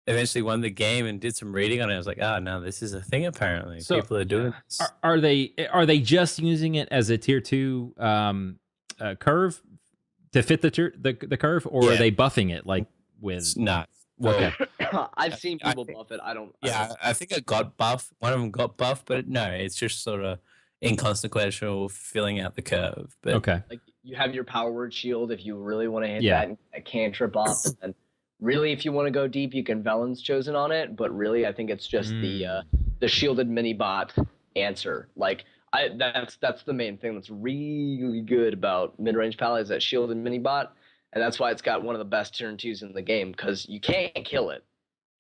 eventually won the game and did some reading on it. I was like, "Oh no, this is a thing. Apparently, So people are doing this." are they just using it as a tier 2 curve to fit the curve, or are Yeah. they buffing it like with? No. Well, Okay. I've seen I people think- buff it. I don't. yeah, I think it got buff. One of them got buff, but no, it's just sort of inconsequential filling out the curve. But Okay. Like you have your power word shield if you really want to hit Yeah. that and a cantrip off, and then really if you want to go deep, you can Velen's Chosen on it. But really, I think it's just the shielded mini bot answer. Like that's the main thing that's really good about mid range pally is that shielded mini bot, and that's why it's got one of the best turn 2s in the game because you can't kill it.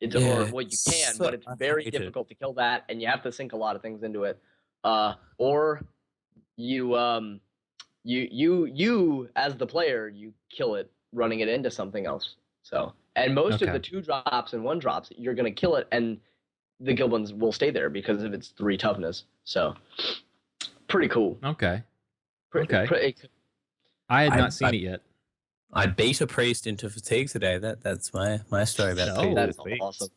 It's or Yeah, well you can, so but it's very I hate it. difficult to kill that, and you have to sink a lot of things into it. Or you you as the player you kill it running it into something else. So and most of Okay. the 2 drops and 1 drops you're gonna kill it and the Gilbans will stay there because of its 3 toughness. So pretty cool. Okay. Pretty, Okay. Pretty, I had I- not seen I- it yet. I beat a priest into fatigue today. That's my story about Oh. that's this week. awesome.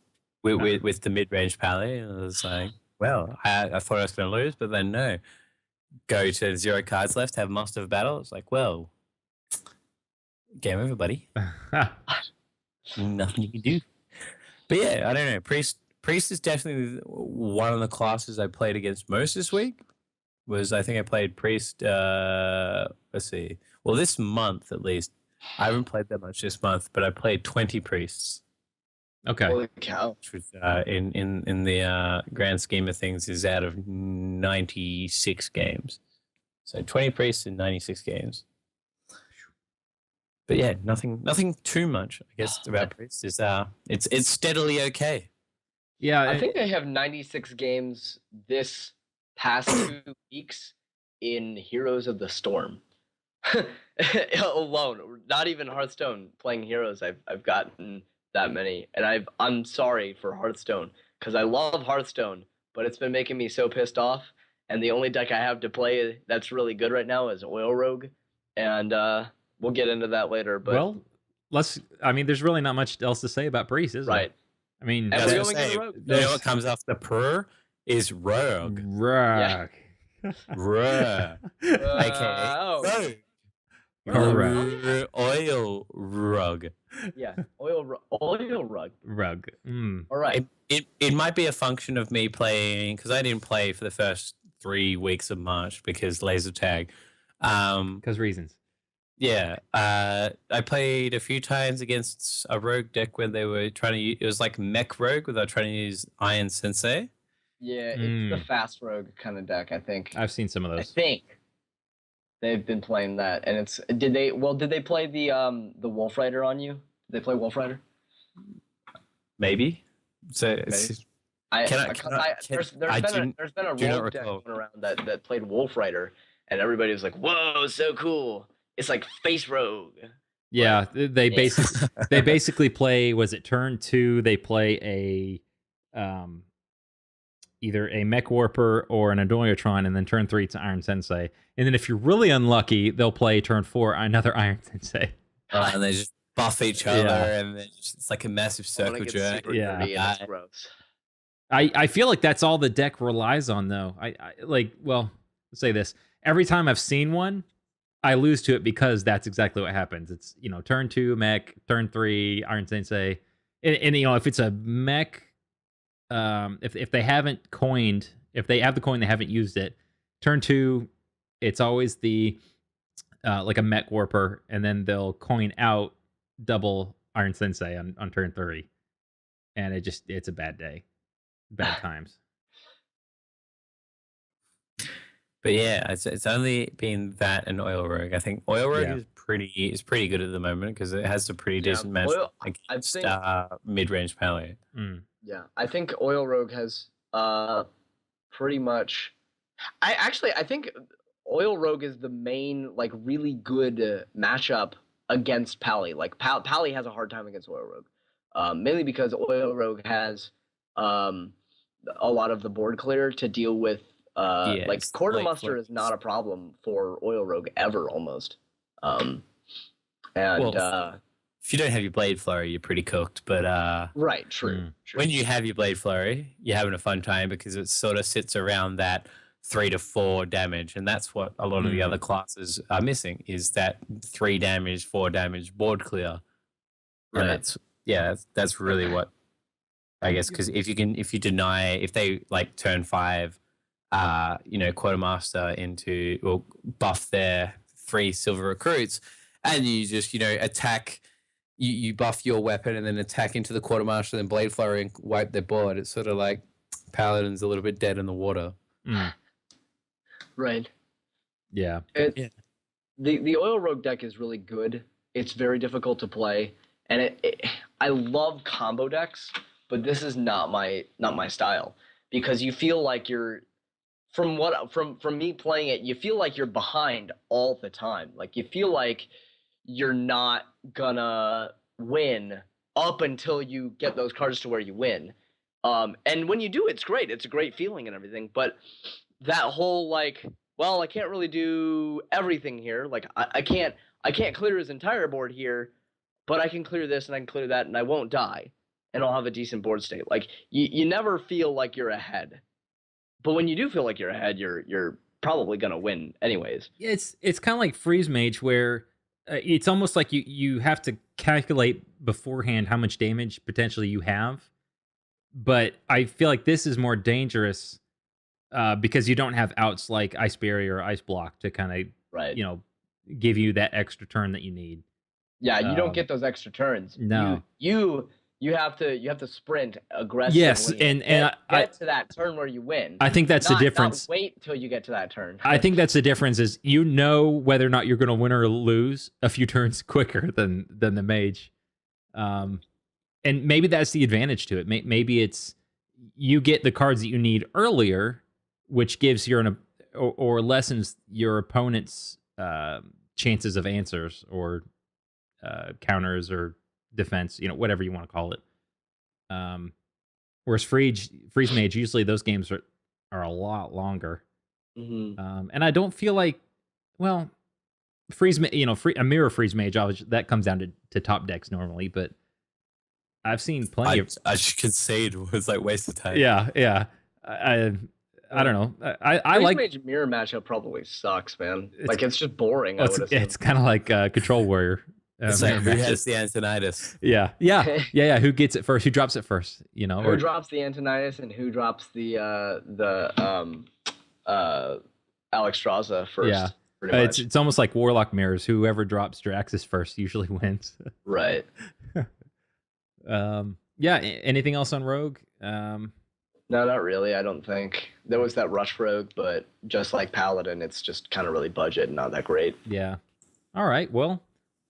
With the mid range pally. I was like, well, I thought I was going to lose, but then no. Go to 0 cards left, have master of battle. It's like, well, game over, buddy. Nothing you can do. But yeah, I don't know. Priest is definitely one of the classes I played against most this week. I think I played priest. Let's see. Well, this month at least. I haven't played that much this month, but I played 20 priests, Okay. Holy cow. which was in the grand scheme of things is out of 96 games. So 20 priests in 96 games. But yeah, nothing too much. I guess about priests is it's steadily okay. Yeah. I think they have 96 games this past 2 weeks in Heroes of the Storm. Alone, not even Hearthstone playing Heroes. I've gotten that many, and I'm sorry for Hearthstone because I love Hearthstone, but it's been making me so pissed off. And the only deck I have to play that's really good right now is Oil Rogue, and we'll get into that later. But well, I mean, there's really not much else to say about Priest, is there? right, I mean, And I we're was going gonna to say, Rogue. you know what comes after purr is rogue. Rogue. Rogue. AKA oh, rogue. Correct. Oil rug. yeah, Oil Rug. Rogue. Mm. All right, It might be a function of me playing because I didn't play for the first 3 weeks of March because laser tag. Because reasons. Yeah, I played a few times against a rogue deck where they were trying to use, it was like mech rogue where they were trying to use Iron Sensei. yeah, it's the fast rogue kind of deck. I think. I've seen some of I those. think they've been playing that, and it's did they play the Wolf Rider on you? Did they play Wolf Rider? Maybe. So it's, Can I- there's been a do not rogue deck recall. going around that played Wolf Rider, and everybody was like, "Whoa, so cool!" It's like Face Rogue. Yeah, they Yeah. basically play. Was it turn 2? They play either a Mech Warper or an Adoyotron, and then turn 3 it's Iron Sensei. And then if you're really unlucky, they'll play turn 4 another Iron Sensei. and they just buff each other, and it's like a massive I wanna circle get jerk. super Yeah. nerdy, and it's gross. I feel like that's all the deck relies on, though. I like, well, let's say this. Every time I've seen one, I lose to it because that's exactly what happens. It's, turn 2 Mech, turn 3 Iron Sensei. And if it's a Mech, if they haven't coined, if they have the coin, they haven't used it. Turn 2, it's always the like a Mech Warper, and then they'll coin out double Iron Sensei on turn 3, and it's a bad day, bad times. But yeah, it's only been that and Oil Rogue. I think Oil Rogue Yeah. is pretty good at the moment because it has a pretty Yeah, decent match Oil- against think- mid range pally. Mm. Yeah, I think Oil Rogue has pretty much. I think Oil Rogue is the main like really good matchup against Pally. Like Pally has a hard time against Oil Rogue, mainly because Oil Rogue has a lot of the board clear to deal with Yeah, Like it's quartermaster Blade is not a problem for Oil Rogue ever almost. Um, and Well, if you don't have your blade flurry, you're pretty cooked. But right, true, Mm. true. when you have your blade flurry, you're having a fun time because it sort of sits around that 3 to 4 damage, and that's what a lot of the other classes are missing is that 3 damage, 4 damage board clear, and Right. that's really what I guess because if you deny if they like turn 5, quartermaster into or buff their 3 silver recruits, and you just attack. You buff your weapon and then attack into the quartermaster, then blade flurry and wipe their board. It's sort of like Paladin's a little bit dead in the water. Mm. Right. Yeah. The Oil Rogue deck is really good. It's very difficult to play, and I love combo decks, but this is not my style because you feel like you're from me playing it, you feel like you're behind all the time. Like you feel like you're not gonna win up until you get those cards to where you win. And when you do, it's great. It's a great feeling and everything. But that whole like, well, I can't really do everything here. Like I can't clear his entire board here, but I can clear this and I can clear that and I won't die. And I'll have a decent board state. Like you never feel like you're ahead. But when you do feel like you're ahead, you're probably gonna win anyways. It's kind of like freeze mage where it's almost like you have to calculate beforehand how much damage potentially you have, but I feel like this is more dangerous because you don't have outs like ice barrier or ice block to kind of Right. give you that extra turn that you need. Yeah, you don't get those extra turns. No. You have to sprint aggressively. Yes, and get to that turn where you win. I think that's the difference. Not wait till you get to that turn. I think that's the difference is whether or not you're going to win or lose a few turns quicker than the mage, and maybe that's the advantage to it. Maybe it's you get the cards that you need earlier, which gives or lessens your opponent's chances of answers or counters or defense, whatever you want to call it. Whereas freeze mage, usually those games are a lot longer. Mm-hmm. And I don't feel like, well, a mirror freeze mage, that comes down to top decks normally, but I've seen plenty of. I should concede it was like waste of time. Yeah. I don't know. I Freeze like mage mirror matchup probably sucks, man. Like it's just boring. I would assume. it's kind of like Control Warrior. It's like who has the Antonitis? Yeah. Who gets it first? Who drops it first? Who drops the Antonitis and who drops the Alexstrasza first? Yeah, it's almost like Warlock mirrors. Whoever drops Draxus first usually wins. Right. Yeah. Anything else on Rogue? No, not really. I don't think there was that Rush Rogue, but just like Paladin, it's just kind of really budget and not that great. Yeah. All right. Well.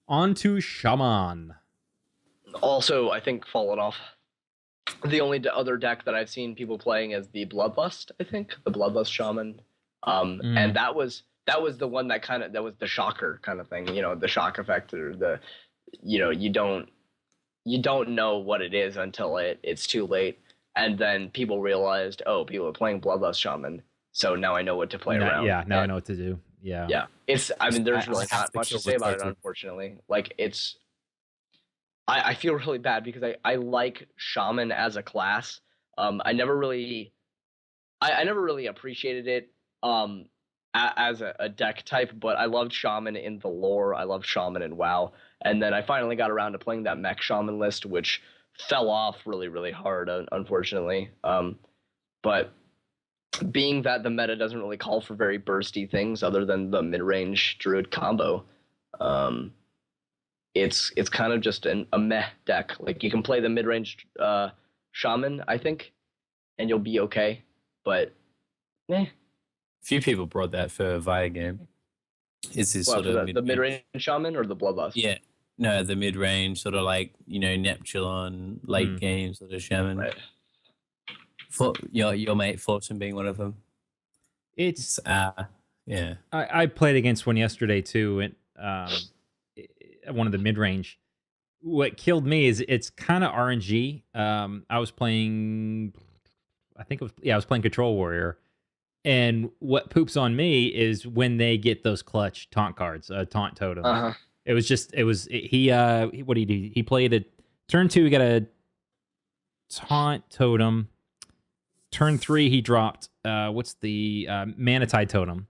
On to Shaman. Also, I think fallen off. The only other deck that I've seen people playing is the Bloodlust. I think the Bloodlust Shaman, and that was the one that was the shocker kind of thing. The shock effect or the, you don't know what it is until it's too late, and then people realized, oh, people are playing Bloodlust Shaman, so now I know what to play around. Yeah, now I know what to do. Yeah. There's really not much to say about it, unfortunately. Like I feel really bad because I like Shaman as a class. I never really appreciated it as a deck type, but I loved Shaman in the lore. I loved Shaman in WoW, and then I finally got around to playing that Mech Shaman list, which fell off really, really hard, unfortunately. But being that the meta doesn't really call for very bursty things other than the mid-range druid combo, it's kind of just a meh deck. Like you can play the mid-range shaman, I think, and you'll be okay. But few people brought that for Via game. It's this sort of the mid-range shaman or the bloodlust? Yeah, no, the mid-range sort of like Neptulon late game sort of shaman. Right. Your mate Fortune being one of them. It's yeah. I played against one yesterday too, and one of the mid range. What killed me is it's kind of RNG. I was playing, I was playing Control Warrior, And what poops on me is when they get those clutch taunt cards, taunt totem. Uh-huh. What did he do? He played a turn 2, he got a taunt totem. Turn 3, he dropped what's the Manatide totem.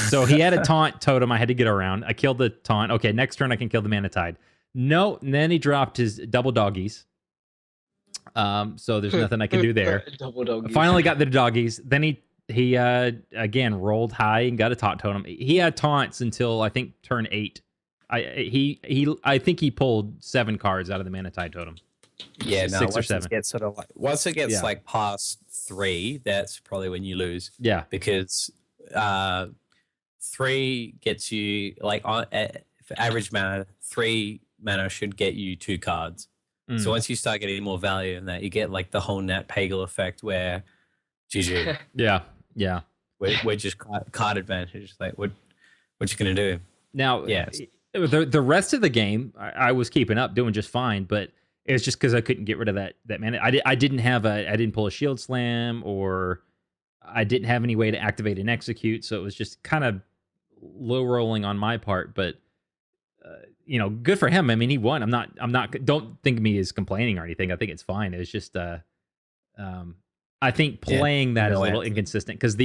So he had a taunt totem I had to get around. I killed the taunt. Okay, next turn I can kill the Manatide. No, and then he dropped his double doggies. So there's nothing I can do there. Double doggies. Finally got the doggies. Then he again rolled high and got a taunt totem. He had taunts until I think turn 8. I think he pulled 7 cards out of the Manatide totem. Yeah, no, 6 or once 7. it gets once it gets Yeah. like past 3, that's probably when you lose. Yeah. Because 3 gets you like for average mana, 3 mana should get you 2 cards. So once you start getting more value in that, you get like the whole Nat Pagel effect where GG. Yeah. We're just card advantage. Like what you gonna do? Now, Yes. the rest of the game, I was keeping up, doing just fine, but it's just because I couldn't get rid of that mana. I didn't pull a shield slam, or I didn't have any way to activate and execute, so it was just kind of low rolling on my part. But good for him. I mean, he won. I'm not. Don't think of me as complaining or anything. I think it's fine. It's just I think playing that is a little inconsistent, because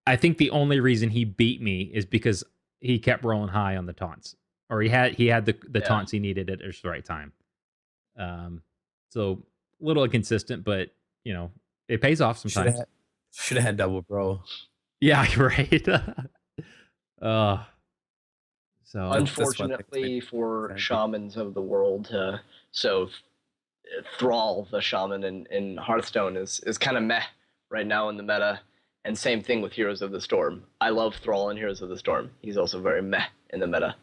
I think the only reason he beat me is because he kept rolling high on the taunts, or he had the taunts he needed at just the right time. So a little inconsistent, but it pays off sometimes. Should have had double roll. Yeah, right. So unfortunately for shamans of the world, Thrall, the shaman in Hearthstone, is kind of meh right now in the meta, and same thing with Heroes of the Storm. I love Thrall in Heroes of the Storm. He's also very meh in the meta.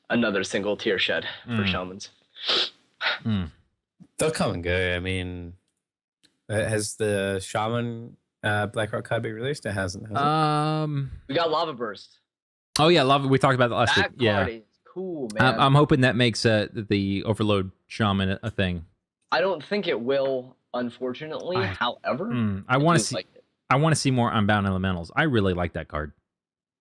Another single tier shed for shamans. They'll come and go. I mean, has the shaman Blackrock card been released? It hasn't. Has it? We got Lava Burst. Oh yeah, lava. We talked about that last week. Yeah, is cool, man. I'm hoping that makes the Overload Shaman a thing. I don't think it will, unfortunately. However, I want to see. I want to see more Unbound Elementals. I really like that card.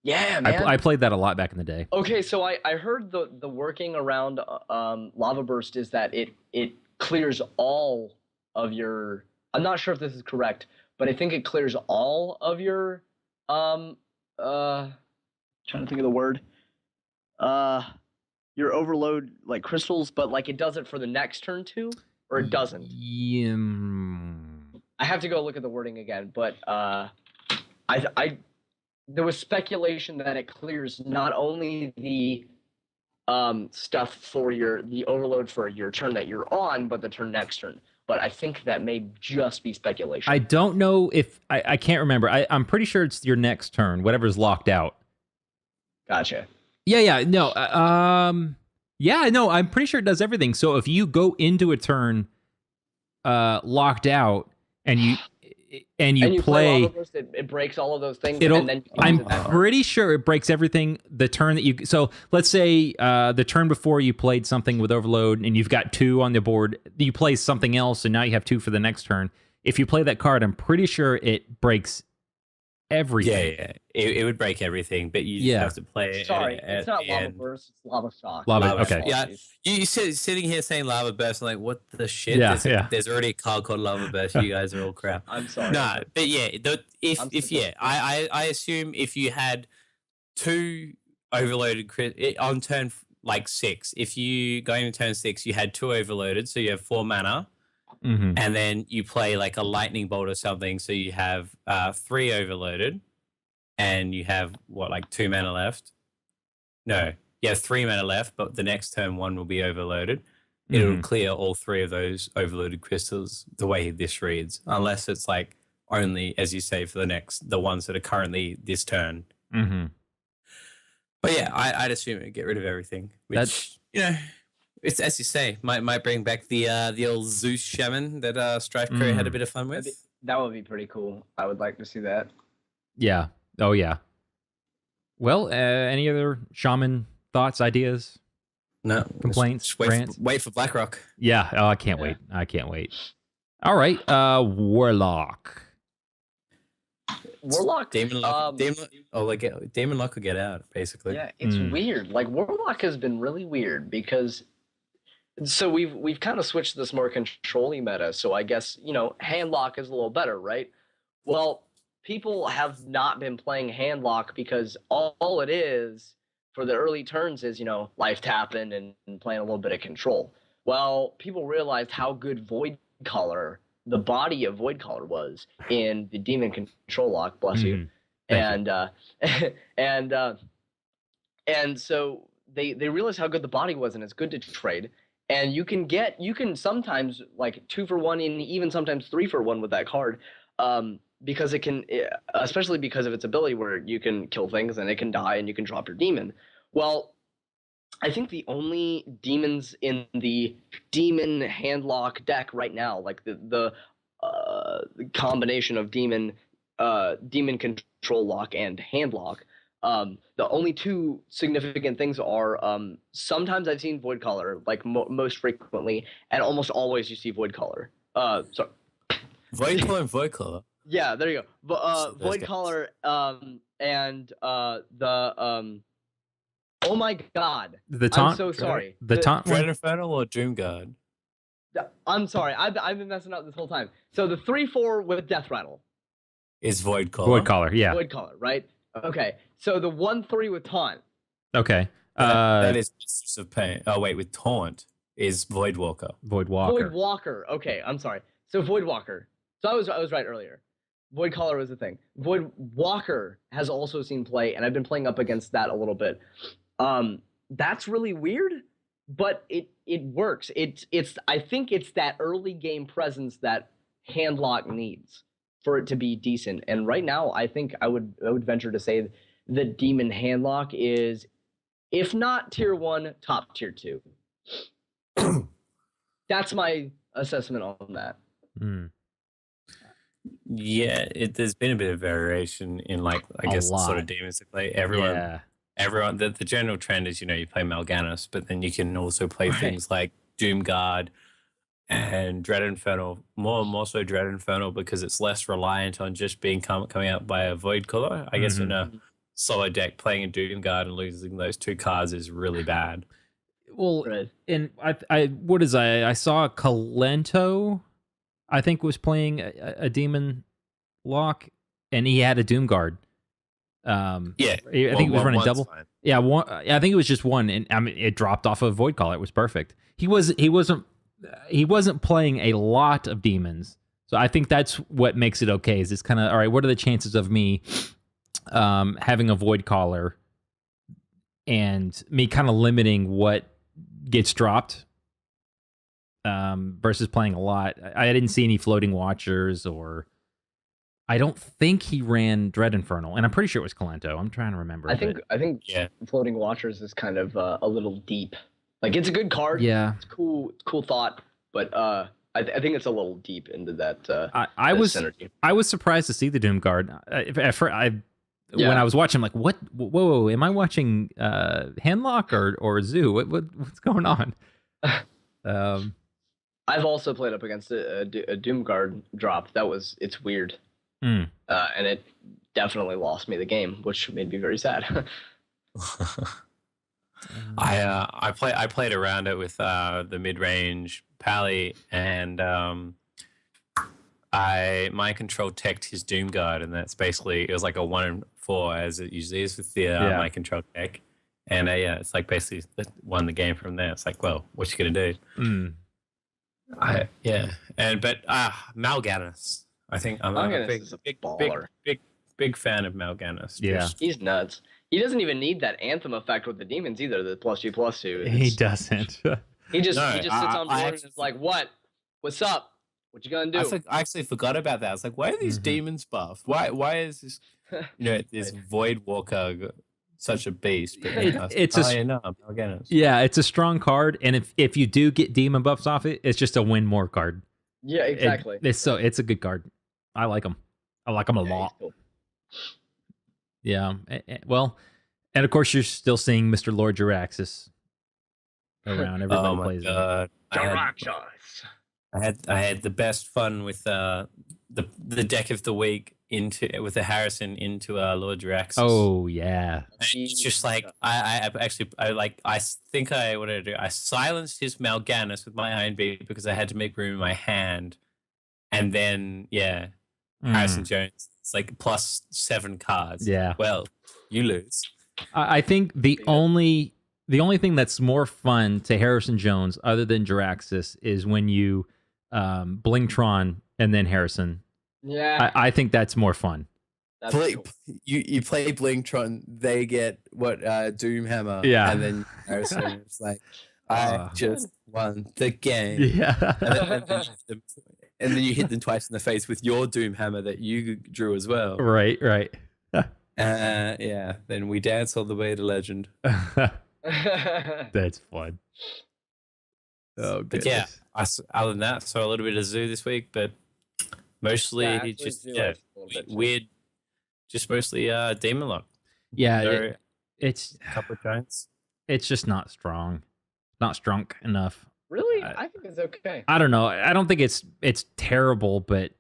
Yeah, man. I played that a lot back in the day. Okay, so I heard the working around Lava Burst is that it clears all of your. I'm not sure if this is correct, but I think it clears all of your trying to think of the word. Your overload like crystals, but like it does it for the next turn too, or it doesn't. I have to go look at the wording again, but there was speculation that it clears not only the stuff for the overload for your turn that you're on, but the next turn. But I think that may just be speculation. I don't know if I can't remember. I'm pretty sure it's your next turn, whatever's locked out. Gotcha. Yeah, no. I'm pretty sure it does everything. So if you go into a turn locked out and you play Lava Burst, it breaks all of those things. I'm pretty sure it breaks everything the turn that you. So let's say the turn before you played something with Overload and you've got 2 on the board. You play something else and now you have 2 for the next turn. If you play that card, I'm pretty sure it breaks everything. Yeah. It would break everything, but you just have to play it. Sorry, it's not Lava Burst, it's Lava Shock. Lava okay. Yeah, you sitting here saying Lava Burst, I'm like, what the shit? Yeah, There's already a card called Lava Burst. You guys are all crap. I'm sorry. No, but yeah, I assume if you had 2 overloaded on turn like 6, if you going to turn 6, you had 2 overloaded, so you have 4 mana. And then you play like a lightning bolt or something, so you have 3 overloaded, and you have like 2 mana left. No, you have 3 mana left, but the next turn 1 will be overloaded. It'll clear all 3 of those overloaded crystals the way this reads, unless it's like only, as you say, for the ones that are currently this turn. But yeah, I'd assume it'd get rid of everything, which it's, as you say, might bring back the old Zeus shaman that Strife Crew had a bit of fun with. That would be pretty cool. I would like to see that. Yeah. Oh yeah. Well, any other shaman thoughts, ideas? No complaints. Wait for BlackRock. Yeah. Oh, I can't wait. All right. Warlock. Warlock. Demon Lock, Demon Lock will get out basically. Yeah, it's weird. Like Warlock has been really weird because so we've kind of switched to this more controlling meta. So I guess handlock is a little better, right? Well, people have not been playing handlock because all it is for the early turns is life tapping and playing a little bit of control. Well, people realized how good Void Collar, the body of Void Collar, was in the Demon Control Lock. Bless you. And so they realized how good the body was, and it's good to trade. And you can sometimes like 2 for 1 and even sometimes 3 for 1 with that card, because it can, especially because of its ability where you can kill things and it can die and you can drop your demon. Well, I think the only demons in the demon handlock deck right now, like the combination of demon control lock and handlock, the only 2 significant things are sometimes I've seen Void Collar, like most frequently, and almost always you see Void Collar. Sorry. Void Collar and Void Collar. Yeah, there you go. Void Collar and the oh my god. The taunt. I'm so sorry. The taunt. Dread Infernal or Doomguard? I'm sorry. I've been messing up this whole time. So the 3/4 with Death Rattle is Void Collar. Void Collar, yeah. Void Collar, right? Okay. So the 1/3 with Taunt. Okay. That is Mistress of Pain. Oh wait, with Taunt is Void Walker. Void Walker. Void Walker. Okay, I'm sorry. So Void Walker. So I was right earlier. Void Collar was the thing. Void Walker has also seen play, and I've been playing up against that a little bit. That's really weird, but it works. I think it's that early game presence that handlock needs for it to be decent. And right now, I think I would venture to say the demon handlock is, if not tier 1, top tier 2. That's my assessment on that. Yeah, there's been a bit of variation in, like, I guess the sort of demons to play. Everyone, the general trend is, you play Mal'Ganis, but then you can also play things like Doomguard and Dread Infernal, more so Dread Infernal, because it's less reliant on just coming out by a Void Color. I guess in a solo deck, playing a Doomguard and losing those 2 cards is really bad. Well, and I saw Kalento, I think, was playing a demon lock, and he had a Doomguard. I think it was running double. Fine. Yeah, I think it was just one, and I mean it dropped off of Void Collar. It was perfect. He wasn't playing a lot of demons, so I think that's what makes it okay. Is it's kind of all right. What are the chances of me having a Void Collar and me kind of limiting what gets dropped versus playing a lot? I didn't see any floating watchers, or I don't think he ran Dread Infernal, and I'm pretty sure it was Kalento. I'm trying to remember. I think floating watchers is kind of a little deep. Like, it's a good card. Yeah, it's cool thought, but I think it's a little deep into that. I was surprised to see the Doomguard. When I was watching, I'm like, what? Whoa! Am I watching Handlock or Zoo? What's going on? I've also played up against a Doomguard drop. It's weird. And it definitely lost me the game, which made me very sad. I played around it with the mid-range Pally, and I mind control teched his Doomguard, and that's basically, it was like a 1 in 4, as it usually is with the mind control tech. And it's like basically won the game from there. It's like, well, what you gonna do? Mal'Ganis. I think I'm a big baller. Big fan of Mal'Ganis. Yeah, he's nuts. He doesn't even need that anthem effect with the demons either. The +2/+2. He doesn't. He just sits on board and is like, "What? What's up? What you gonna do?" I actually forgot about that. I was like, "Why are these demons buffed? Why is this? This Void Walker such a beast?" But it's a strong card, and if you do get demon buffs off it, it's just a win more card. Yeah, exactly. It's a good card. I like him. I like him a lot. Cool. Yeah. Well, and of course you're still seeing Mr. Lord Jaraxxus around. Everybody plays him. I had the best fun with the deck of the week with the Harrison into Lord Jiraxis. Oh yeah. It's just like I think I what did I do? I silenced his Mal'Ganis with my Iron Beat because I had to make room in my hand, and then Harrison Jones. It's like +7 cards. Yeah. Well, you lose. I think the only thing that's more fun to Harrison Jones other than Jiraxis is when you Blingtron and then Harrison. Yeah. I think that's more fun. That's Play, cool. you play Blingtron, they get what Doomhammer, Yeah. and then Harrison is like, I just won the game. Yeah. And then you hit them twice in the face with your Doomhammer that you drew as well. Right. Yeah. Then we dance all the way to legend. That's fun. Oh, But goodness. yeah, other than that, so a little bit of Zoo this week, but mostly actually, just Zoo is a little bit too. weird, just mostly Demon Lock. Yeah, So, it's a couple of giants. it's just not strong, not strong enough. Really? I think it's okay. I don't know. I don't think it's terrible, but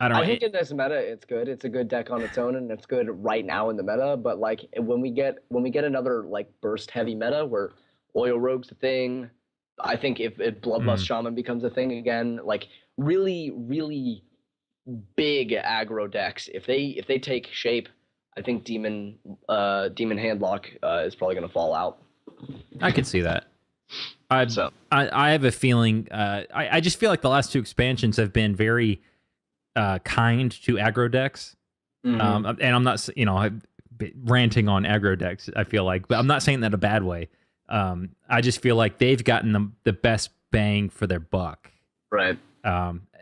I don't know. I think in this meta, it's good. It's a good deck on its own, and it's good right now in the meta. But like when we get another like burst heavy meta where Oil Rogue's a thing, I think if Bloodlust Shaman becomes a thing again, like really big aggro decks, if they take shape, I think Demon Handlock is probably going to fall out. I could see that. I have a feeling. I just feel like the last two expansions have been very kind to aggro decks. And I'm not, I'm ranting on aggro decks. I feel like, but I'm not saying that in a bad way. I just feel like they've gotten the best bang for their buck. Right.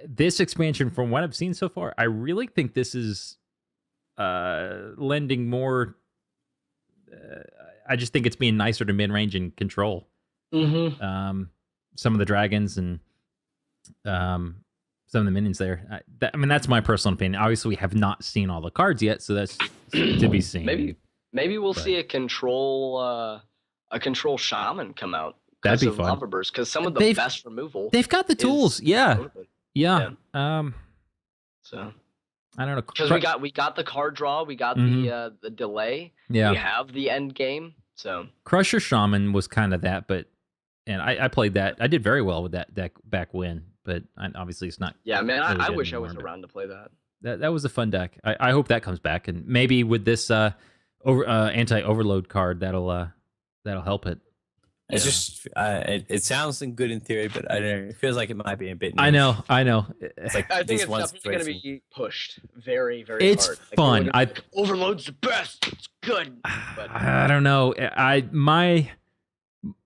This expansion, from what I've seen so far, I really think this is lending more. I just think it's being nicer to mid range and control. Some of the dragons and some of the minions there. I mean, that's my personal opinion. Obviously, we have not seen all the cards yet, so that's to be seen. Maybe we'll see a control shaman come out. That'd be of fun. Lava Burst, because some of the best removal. They've got the tools. Yeah. So I don't know. because we got the card draw, we got the delay. Yeah. We have the end game. So Crusher Shaman was kind of that, but I played that. I did very well with that deck back when, but obviously it's not. yeah, man, really I good wish I anymore, was but around to play that. That was a fun deck. I hope that comes back, and maybe with this anti-overload card that'll help it. It's just it sounds good in theory, but I don't know. It feels like it might be a bit. I know. It's like I think this it's one definitely going to situation. be pushed very, very It's hard. Like, fun. people are gonna be like, Overload's the best. It's good. But I don't know.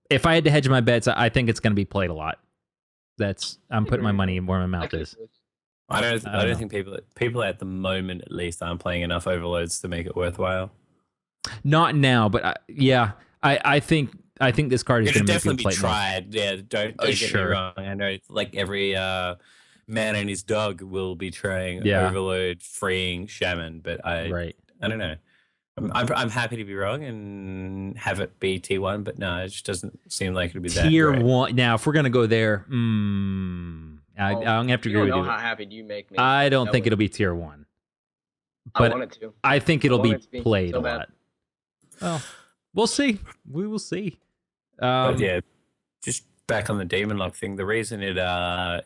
If I had to hedge my bets, I think it's going to be played a lot. I'm putting my money where my mouth is. I don't know. think people at the moment at least aren't playing enough overloads to make it worthwhile. Not now, but I think this card is It'll going to make definitely people be play more. tried. Yeah, don't get Sure. me wrong. I know like every man and his dog will be trying Yeah. overload freeing shaman, but I don't know. I'm happy to be wrong and have it be T1, but no, it just doesn't seem like it'll be that Tier great. 1. Now, if we're going to go there, I'm going to have to you agree don't with know you. how happy do you make me. I don't That think would- it'll be tier 1. I But want it to. I think it'll I be want it to be played so a bad. lot. Well, we'll see. We will see. But yeah, just back on the Demon Lock thing, the reason it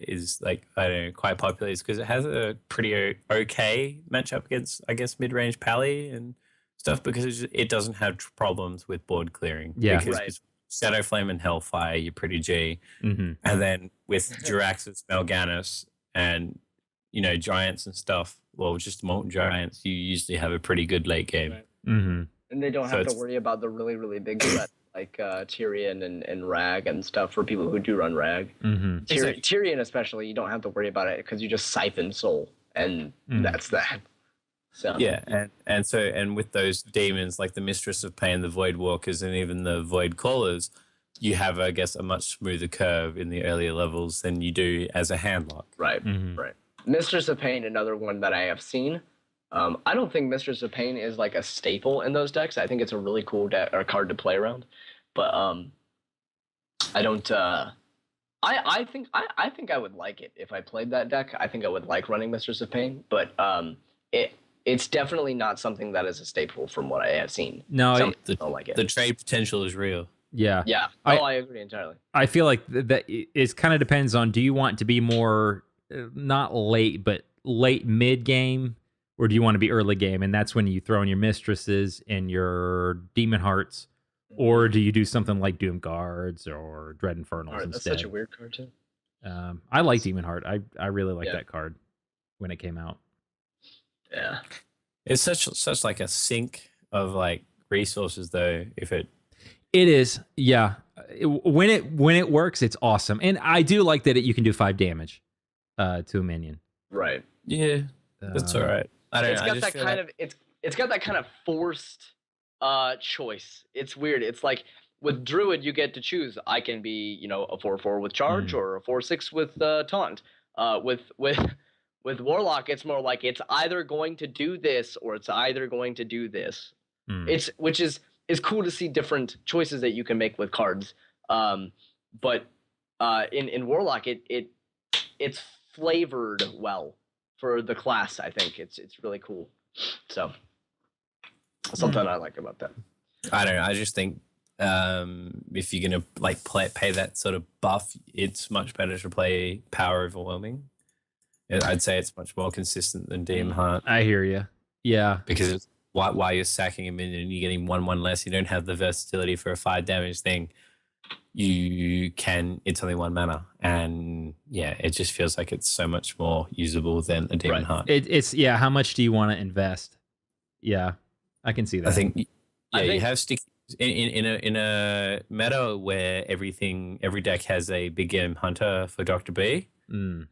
is like I don't know quite popular is because it has a pretty okay matchup against I guess mid range Pally and stuff because it doesn't have problems with board clearing. Yeah. because Right. it's Shadow Flame and Hellfire, you're pretty G, Mm-hmm. and then with Jiraxis, Mal'Ganis, and giants and stuff. Well, just Molten Giants, you usually have a pretty good late game. Right. Mm-hmm. And they don't So have to it's- worry about the really, really big threat like Tyrion and Rag and stuff for people who do run Rag. Mm-hmm. Tyrion especially, you don't have to worry about it because you just siphon Soul, and that's that. So Yeah, and with those demons like the Mistress of Pain, the Void Walkers, and even the Void Callers, you have, I guess, a much smoother curve in the earlier levels than you do as a handlock. right, Mhm. right. Mistress of Pain, another one that I have seen. I don't think Mistress of Pain is like a staple in those decks. I think it's a really cool deck or card to play around, but I don't I think I would like it if I played that deck. I think I would like running Mistress of Pain, but it's definitely not something that is a staple from what I have seen. No, Some people don't like The it. trade potential is real. yeah. Yeah. I- I agree entirely. I feel like that it kind of depends on, do you want to be more not late but late mid game, or do you want to be early game, and that's when you throw in your mistresses and your demon hearts, or do you do something like Doom Guards or Dread Infernals That's instead? such a weird card too. I like Demon Heart. I really like Yeah. that card when it came out. Yeah. It's such like a sink of like resources though. If it It is, yeah. When it works, it's awesome, and I do like that you can do 5 damage to a minion. Right. yeah, that's all right. I don't It's know. I got just that feel kind like- of it's got that kind of forced choice. It's weird. It's like with Druid you get to choose. I can be, a 4/4 with charge or a 4/6 with taunt. With Warlock it's more like it's either going to do this or it's either going to do this. Which is cool to see different choices that you can make with cards. But in Warlock it's flavored well for the class. I think it's really cool. So something I like about that. I don't know. I just think if you're gonna like pay that sort of buff, it's much better to play Power Overwhelming. I'd say it's much more consistent than Demon Heart I hear you. Yeah, because it's, while you're sacking a minion and you're getting 1/1 less, you don't have the versatility for a 5 damage thing. It's only 1 mana, and yeah, it just feels like it's so much more usable than a Demon Right. Heart. it's yeah. How much do you want to invest? Yeah, I can see that. I think I you think- have stick in a meta where every deck has a big game hunter for Dr. B. Mm.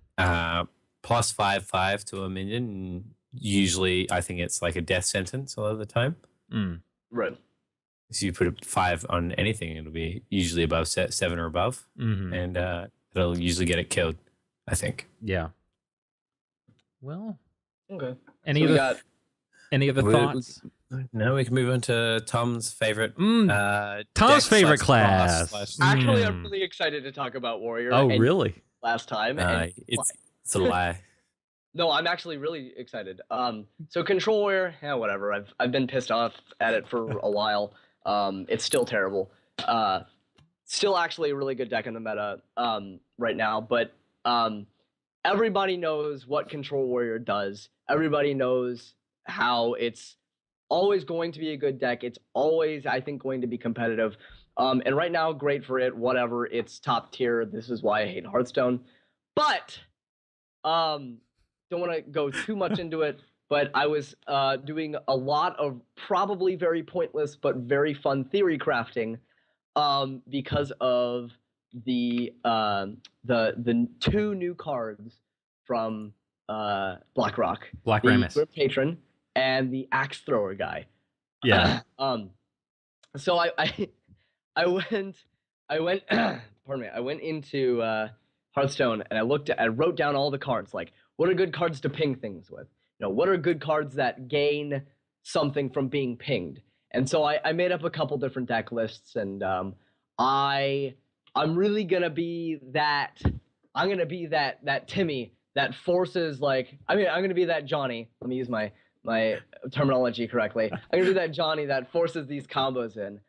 Plus 5/5 to a minion. Usually, I think it's like a death sentence a lot of the time. Mm. Right. So you put a 5 on anything, it'll be usually above 7 or above, Mhm. and it'll usually get it killed. I think. Yeah. Well, Okay. any So we other got any other We- thoughts? Now we can move on to Tom's favorite. Tom's deck favorite slash class. class. actually I'm Mm. really excited to talk about Warrior. Oh, and really? last time. and It's a lie. No, I'm actually really excited. So Control Warrior, whatever. I've been pissed off at it for a while. It's still terrible. Still actually a really good deck in the meta right now, but everybody knows what Control Warrior does. Everybody knows how it's always going to be a good deck. It's always, I think, going to be competitive. And right now, great for it. Whatever. It's top tier. This is why I hate Hearthstone. But don't want to go too much into it. But I was doing a lot of probably very pointless but very fun theory crafting because of the 2 new cards from BlackRock. Black The Ramus. Grim Patron and the Axe Thrower guy. Yeah. So I went pardon me, I went into Hearthstone and I wrote down all the cards, like what are good cards to ping things with? What are good cards that gain something from being pinged? And so I made up a couple different deck lists, and I'm really gonna be that. I'm gonna be that Timmy that forces I'm gonna be that Johnny. Let me use my terminology correctly. I'm gonna be that Johnny that forces these combos in.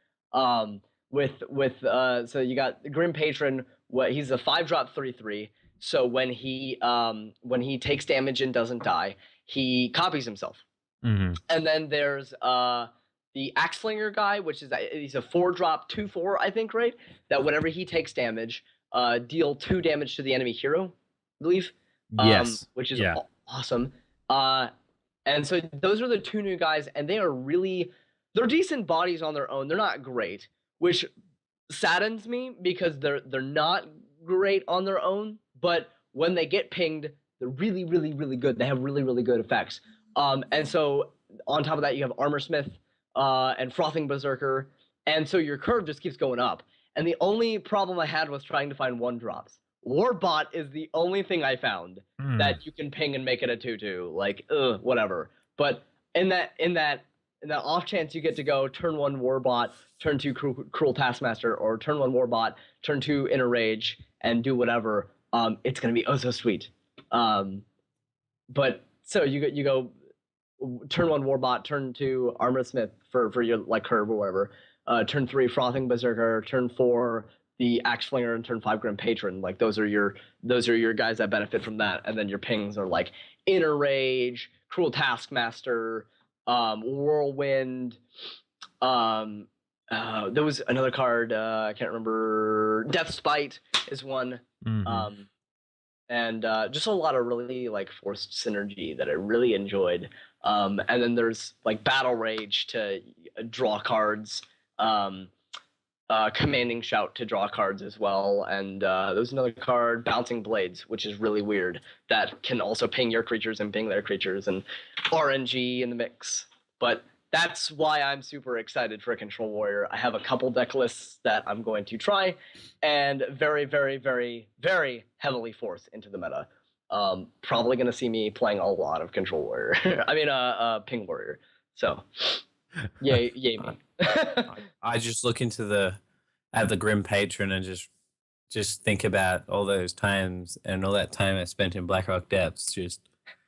So you got the Grim Patron. He's a 5-drop 3/3. So when he takes damage and doesn't die, he copies himself. Mm-hmm. And then there's the Axe Slinger guy, which he's a 4-drop 2/4, I think, right? That whenever he takes damage, deal 2 damage to the enemy hero, I believe. Yes. Which is Yeah. awesome. And so those are the 2 new guys, and they're decent bodies on their own. They're not great, which saddens me because they're not great on their own, but when they get pinged, they're really, really, really good. They have really, really good effects. And so on top of that, you have Armor Smith and Frothing Berserker, and so your curve just keeps going up. And the only problem I had was trying to find 1-drops. Warbot is the only thing I found that you can ping and make it a 2/2. Whatever. But in that in that off chance you get to go turn 1 Warbot, turn 2 Cruel Taskmaster, or turn 1 Warbot, turn 2 Inner Rage, and do whatever, it's going to be oh so sweet. But so you go turn 1 Warbot, turn 2 Armor Smith for your like curve or whatever, turn 3 Frothing Berserker, turn 4 the Axe Flinger, and turn 5 Grim Patron. Like those are your guys that benefit from that, and then your pings are like Inner Rage, Cruel Taskmaster, Whirlwind. There was another card, I can't remember. Death Spite is one. Mhm. And just a lot of really like forced synergy that I really enjoyed. And then there's like Battle Rage to draw cards, Commanding Shout to draw cards as well, and there's another card, Bouncing Blades, which is really weird, that can also ping your creatures and ping their creatures, and RNG in the mix. But that's why I'm super excited for a Control Warrior. I have a couple deck lists that I'm going to try, and very, very, very, very heavily force into the meta. Probably going to see me playing a lot of Control Warrior. I mean, Ping Warrior. So, yay me. I just look into the Grim Patron and just think about all those times and all that time I spent in Blackrock Depths, just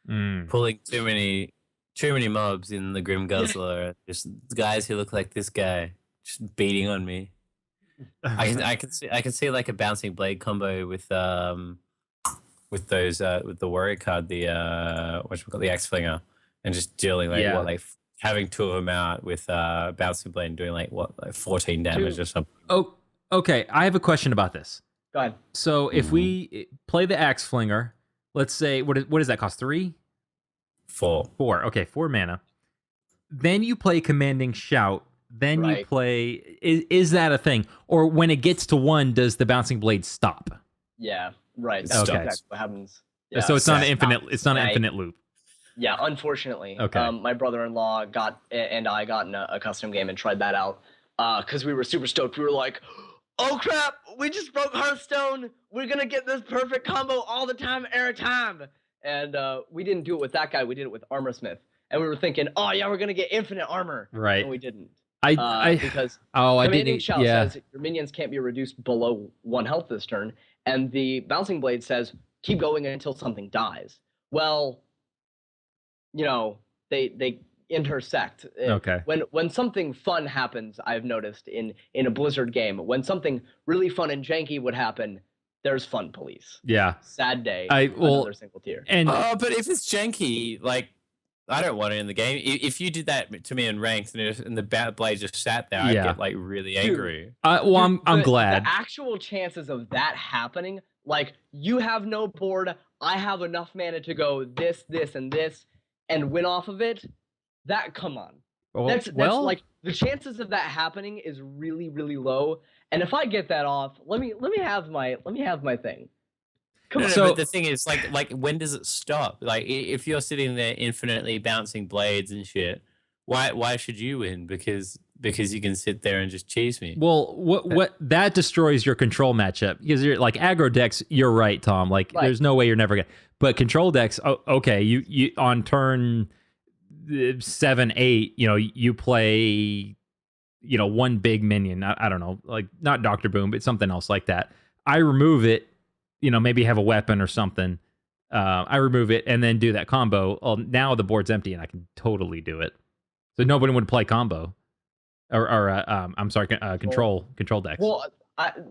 pulling too many mobs in the Grim Guzzler. Just guys who look like this guy just beating on me. I can see like a Bouncing Blade combo with those with the Warrior card, the the Axe Flinger, and just dealing like having 2 of them out with Bouncing Blade and doing like 14 damage or something. Oh, okay. I have a question about this. Go ahead. So if we play the Axe Flinger, let's say what does that cost? 3? 4. 4. Okay, 4 mana. Then you play Commanding Shout. Then you play. Is that a thing? Or when it gets to 1, does the Bouncing Blade stop? Yeah, right. That's exactly what happens. Yeah, so it's not an infinite. It's not an infinite loop. Yeah, unfortunately. Okay. My brother-in-law got in a custom game and tried that out because we were super stoked. We were like, oh crap, we just broke Hearthstone. We're going to get this perfect combo all the time, every time. And we didn't do it with that guy. We did it with Armor Smith. And we were thinking, oh yeah, we're going to get infinite armor. Right. And we didn't. Because I didn't. Commanding Shout says your minions can't be reduced below 1 health this turn. And the Bouncing Blade says, keep going until something dies. Well, you know, they intersect. Okay. When something fun happens, I've noticed in a Blizzard game, when something really fun and janky would happen, there's fun police. Yeah. Sad day. Another single tier. And but if it's janky, like I don't want it in the game. If you did that to me in ranked and the blade just sat there, I'd get like really angry. Well, I'm glad. The actual chances of that happening, like you have no board, I have enough mana to go this, this, and this, and win off of it. That come on. That's like the chances of that happening is really, really low. And if I get that off, let me have my thing. Come on. But the thing is, like when does it stop? Like if you're sitting there infinitely bouncing blades and shit, why should you win? Because you can sit there and just cheese me. Well, what that destroys your control matchup because you're like aggro decks. You're right, Tom. Like there's no way you're never gonna. But control decks, okay, you on turn 7, 8, you play, one big minion. I don't know, like not Dr. Boom, but something else like that. I remove it. Maybe have a weapon or something. I remove it and then do that combo. Well, now the board's empty and I can totally do it. So nobody would play combo, I'm sorry, control decks. Well,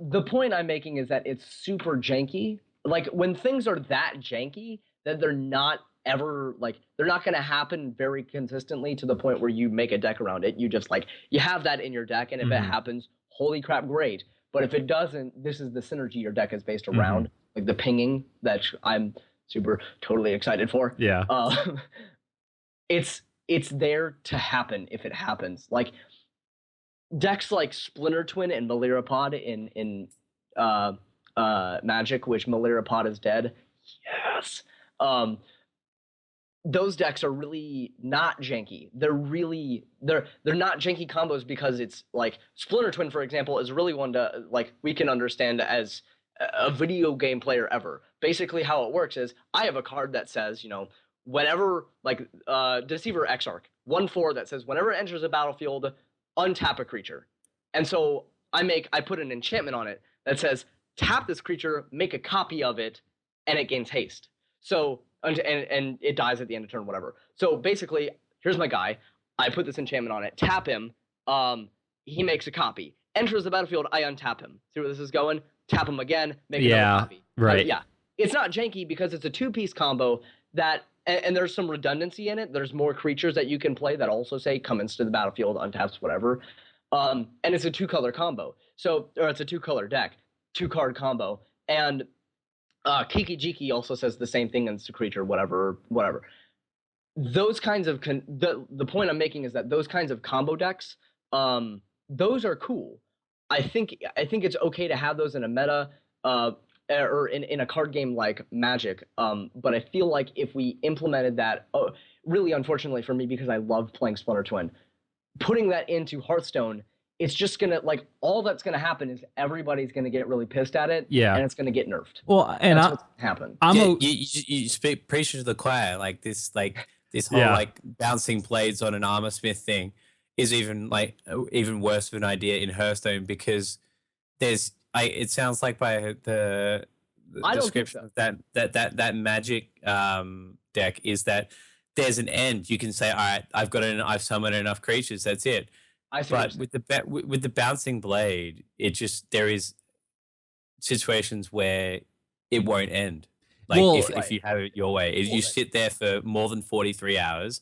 the point I'm making is that it's super janky. Like when things are that janky, that they're not ever they're not going to happen very consistently to the point where you make a deck around it. You just you have that in your deck, and if it happens, holy crap, great. But if it doesn't, this is the synergy your deck is based around, like the pinging that I'm super totally excited for. Yeah. It's there to happen if it happens. Like decks like Splinter Twin and Malirapod in Magic, which Malirapod is dead. Yes. Those decks are really not janky. They're not janky combos because it's like Splinter Twin, for example, is really one to we can understand as a video game player ever. Basically how it works is I have a card that says, whenever Deceiver Exarch 1/4 that says whenever it enters a battlefield, untap a creature. And so I put an enchantment on it that says tap this creature, make a copy of it, and it gains haste. So and it dies at the end of turn, whatever. So basically, here's my guy. I put this enchantment on it, tap him, he makes a copy. Enters the battlefield, I untap him. See where this is going? Tap him again, make another copy. Right. Yeah. It's not janky because it's a 2-piece combo that, and there's some redundancy in it. There's more creatures that you can play that also say come into the battlefield, untaps, whatever. And it's a 2-color combo. So, or it's a 2-color deck, 2-card combo. And Kiki Jiki also says the same thing as a creature, whatever. Those kinds of, the point I'm making is that those kinds of combo decks, those are cool. I think it's okay to have those in a meta, or in a card game like Magic. But I feel like if we implemented that, really unfortunately for me, because I love playing Splinter Twin, putting that into Hearthstone, it's just gonna, like, all that's gonna happen is everybody's gonna get really pissed at it, and it's gonna get nerfed. Well, and that's what's happen. You speak preach to the choir, like this whole like bouncing blades on an armor smith thing is even worse of an idea in Hearthstone, because it sounds like by the description of that Magic deck is that there's an end. You can say, all right, I've summoned enough creatures, that's it. But with the bouncing blade, there is situations where it won't end. Like, if you have it your way, you sit there for more than 43 hours.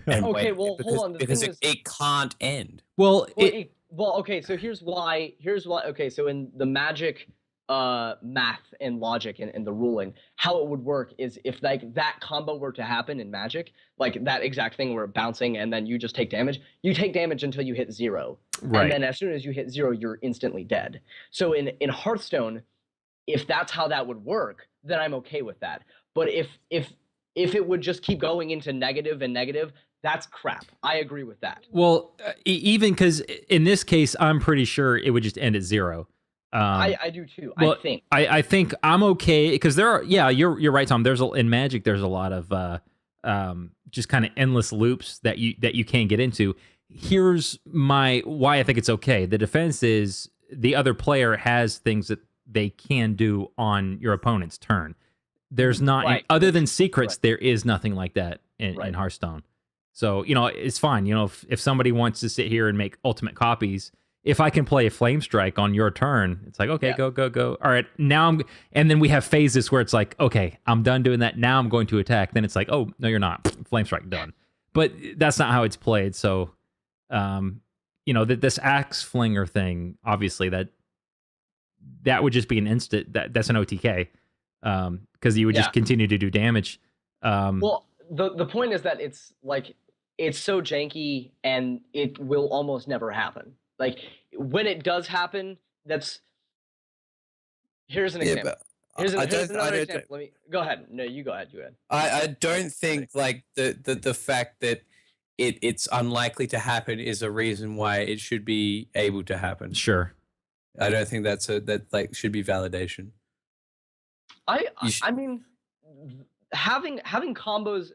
And okay, well, hold on. Because it can't end. Okay, so here's why. Okay, so in the Magic math and logic and the ruling, how it would work is if like that combo were to happen in Magic, like that exact thing where bouncing and then you just take damage, you take damage until you hit 0. Right. And then as soon as you hit 0, you're instantly dead. So in Hearthstone, if that's how that would work, then I'm okay with that. But if it would just keep going into negative and negative, that's crap. I agree with that. Well, even because in this case, I'm pretty sure it would just end at 0. I do too. Well, I think I'm okay because there are. Yeah, you're right, Tom. In Magic, there's a lot of just kind of endless loops that you can't get into. Here's why I think it's okay. The defense is the other player has things that they can do on your opponent's turn. There's not other than secrets. There is nothing like that in Hearthstone. So it's fine. If somebody wants to sit here and make ultimate copies. If I can play a Flame Strike on your turn, it's like, okay, go. All right, and then we have phases where it's like, okay, I'm done doing that. Now I'm going to attack. Then it's like, oh, no, you're not. Flame Strike, done. But that's not how it's played. So, this Axe Flinger thing, obviously that would just be an instant. That's an OTK, because you would just continue to do damage. Well, the point is that it's so janky and it will almost never happen. Like, when it does happen, here's an example. Here's another example. Let me go ahead. No, you go ahead. I don't think like the fact that it's unlikely to happen is a reason why it should be able to happen. Sure. I don't think that should be validation. I mean, having combos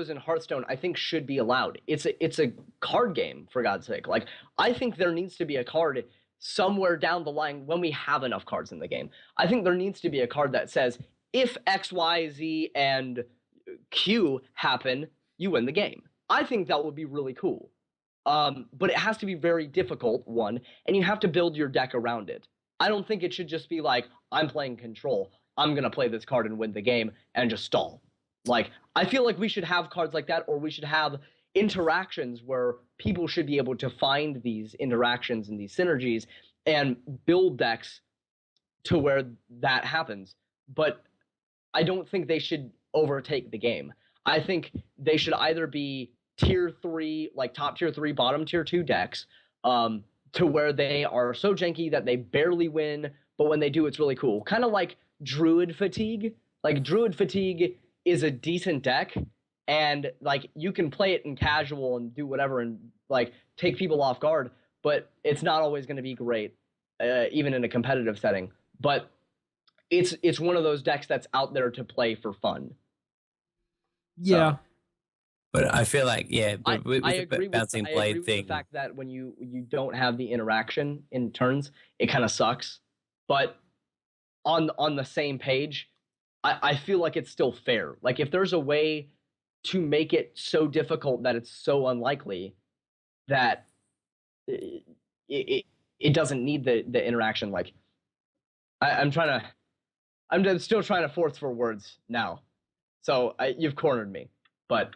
in Hearthstone, I think, should be allowed. It's a card game, for God's sake. Like, I think there needs to be a card somewhere down the line when we have enough cards in the game. I think there needs to be a card that says, if X, Y, Z, and Q happen, you win the game. I think that would be really cool. But it has to be very difficult, one, and you have to build your deck around it. I don't think it should just be like, I'm playing Control. I'm going to play this card and win the game and just stall. Like, I feel like we should have cards like that, or we should have interactions where people should be able to find these interactions and these synergies and build decks to where that happens. But I don't think they should overtake the game. I think they should either be tier 3, like top tier 3, bottom tier 2 decks, to where they are so janky that they barely win, but when they do, it's really cool. Kind of like Druid Fatigue. Like, Druid Fatigue is a decent deck, and like you can play it in casual and do whatever and like take people off guard, but it's not always going to be great, even in a competitive setting. But it's one of those decks that's out there to play for fun. Yeah. But I feel like, yeah, but with I the agree with bouncing I agree blade with thing, the fact that when you don't have the interaction in turns, it kind of sucks. But on the same page, I feel like it's still fair. Like if there's a way to make it so difficult that it's so unlikely that it doesn't need the interaction. Like I'm still trying to force for words now. So you've cornered me. But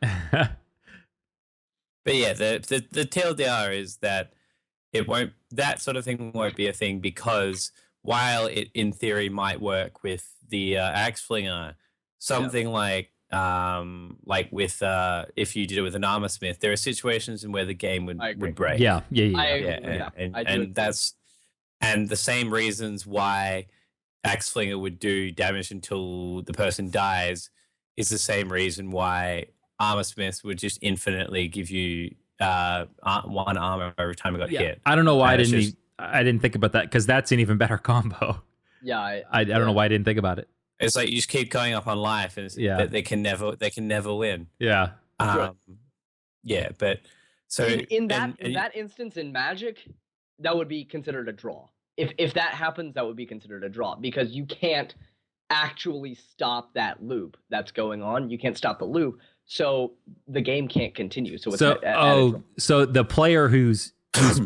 but yeah, the TLDR is that that sort of thing won't be a thing because while it in theory might work with the axe flinger, something like with if you did it with an armor smith, there are situations in where the game would break. Yeah. I agree Yeah, with that. I do and agree. that's and the same reasons why axe flinger would do damage until the person dies is the same reason why armor smith would just infinitely give you one armor every time it got hit. I don't know why And it's just- I didn't think about that because that's an even better combo. Yeah, I don't know why I didn't think about it. It's like you just keep going up on life, and they can never win. Yeah. Yeah, but so in that instance in Magic, that would be considered a draw. If that happens, that would be considered a draw because you can't actually stop that loop that's going on. You can't stop the loop, so the game can't continue. So it's so the player who's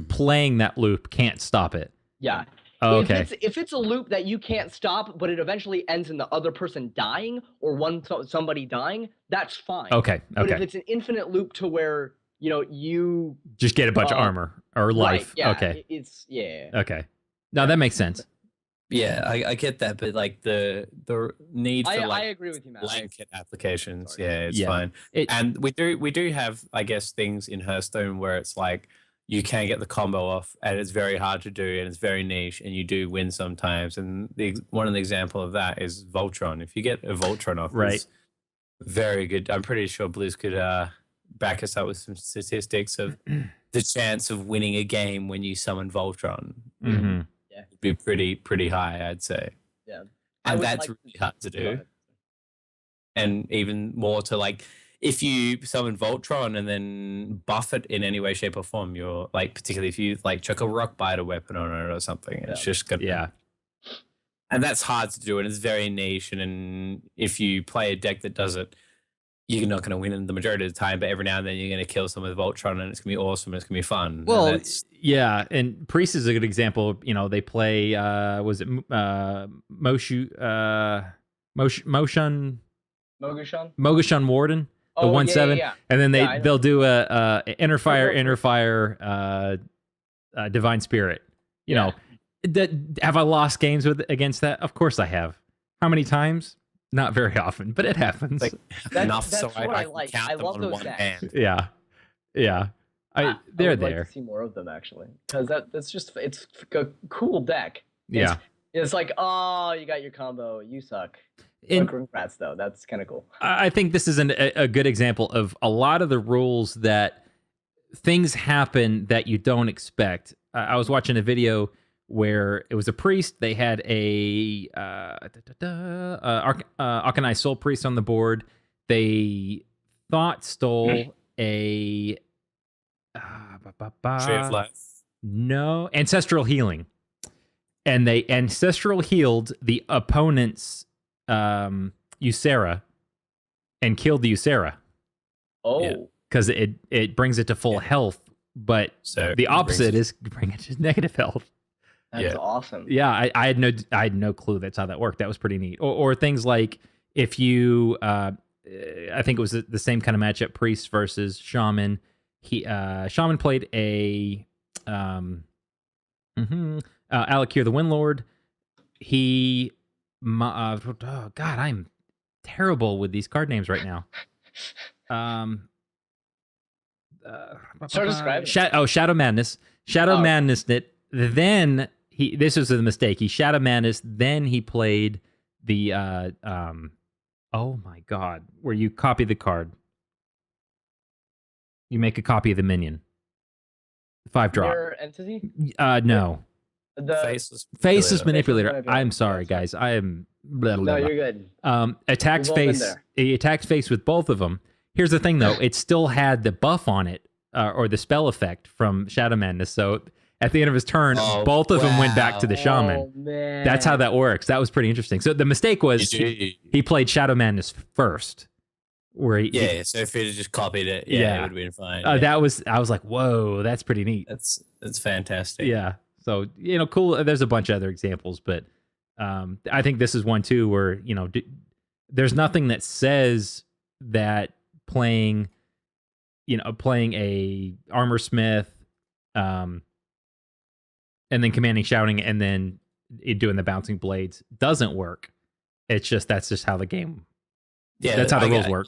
playing that loop can't stop it. yeah. Oh, okay. If it's a loop that you can't stop, but it eventually ends in the other person dying or somebody dying, that's fine. Okay. But if Okay. it's an infinite loop to where you Just get a bunch of armor or life. right, yeah, Okay. it's Okay. No, that makes sense. yeah, I get that, but like the need for I agree with you, Matt. blanket applications, Sorry. yeah, it's Yeah. fine. And we do have, I guess, things in Hearthstone where it's like you can get the combo off, and it's very hard to do, and it's very niche, and you do win sometimes. And one of the example of that is Voltron. If you get a Voltron off, Right. it's very good. I'm pretty sure Blues could back us up with some statistics of the chance of winning a game when you summon Voltron. Mm-hmm. It'd be pretty high, I'd say. Yeah. I And would that's like really hard to Go do. ahead. And even more to like, if you summon Voltron and then buff it in any way, shape, or form, you're like, particularly if you like chuck a rock biter weapon on it or something, it's just gonna. Yeah. And that's hard to do, and it's very niche. And if you play a deck that does it, you're not going to win the majority of the time, but every now and then you're going to kill some with Voltron, and it's going to be awesome. It's going to be fun. Well, and that's, yeah, and Priest is a good example. They play was it Moshun Mogushan? Warden, the Oh, 1/7, yeah. and then Yeah, I know. they'll do a inner fire divine spirit. You know, have I lost games against that? Of course I have. How many times? Not very often, but it happens. like enough so that's what I I can like. count I them love on those one decks. hand. Yeah. They're I would there. like to see more of them actually, because it's a cool deck. Yeah. It's like, oh, you got your combo. You suck. And Congrats though. That's kind of cool. I think this is a good example of a lot of the rules that things happen that you don't expect. I was watching a video where it was a priest. They had a Arcanine Soul Priest on the board. They thought stole a Tree of Life. no Ancestral Healing, and they Ancestral healed the opponent's Ysera and killed the Ysera Oh, Yeah. because it brings it to full health, but So the it brings opposite is bring it to negative health. that's Yeah. awesome. Yeah, I had no clue that's how that worked. That was pretty neat. Or things like if you I think it was the same kind of matchup, priest versus shaman. Shaman played a Alakir the Windlord. Oh God, I'm terrible with these card names right now. Start describing. Shadow Madness. Shadow Oh. Madness. Then this was a mistake. He Shadow Madness. Then he played the oh my God, where you copy the card. You make a copy of the minion. 5-drop. Mirror entity. No. The Faceless manipulator. manipulator. I'm sorry, Yeah, guys. I am. Blah, blah, no, blah. you're good. Attacks We've all been face. there. He attacked face with both of them. Here's the thing, though. It still had the buff on it, or the spell effect from Shadow Madness. So at the end of his turn, both of them went back to the Shaman. Oh, man. That's how that works. That was pretty interesting. So the mistake was he played Shadow Madness first. Where so if he'd have just copied it, it would have been fine. I was like, whoa, that's pretty neat. That's fantastic. Yeah. So, cool. There's a bunch of other examples, but I think this is one too where, there's nothing that says that playing a armor smith, and then commanding shouting and then doing the bouncing blades doesn't work. It's just, that's just how the game. Yeah, that's how the rules work.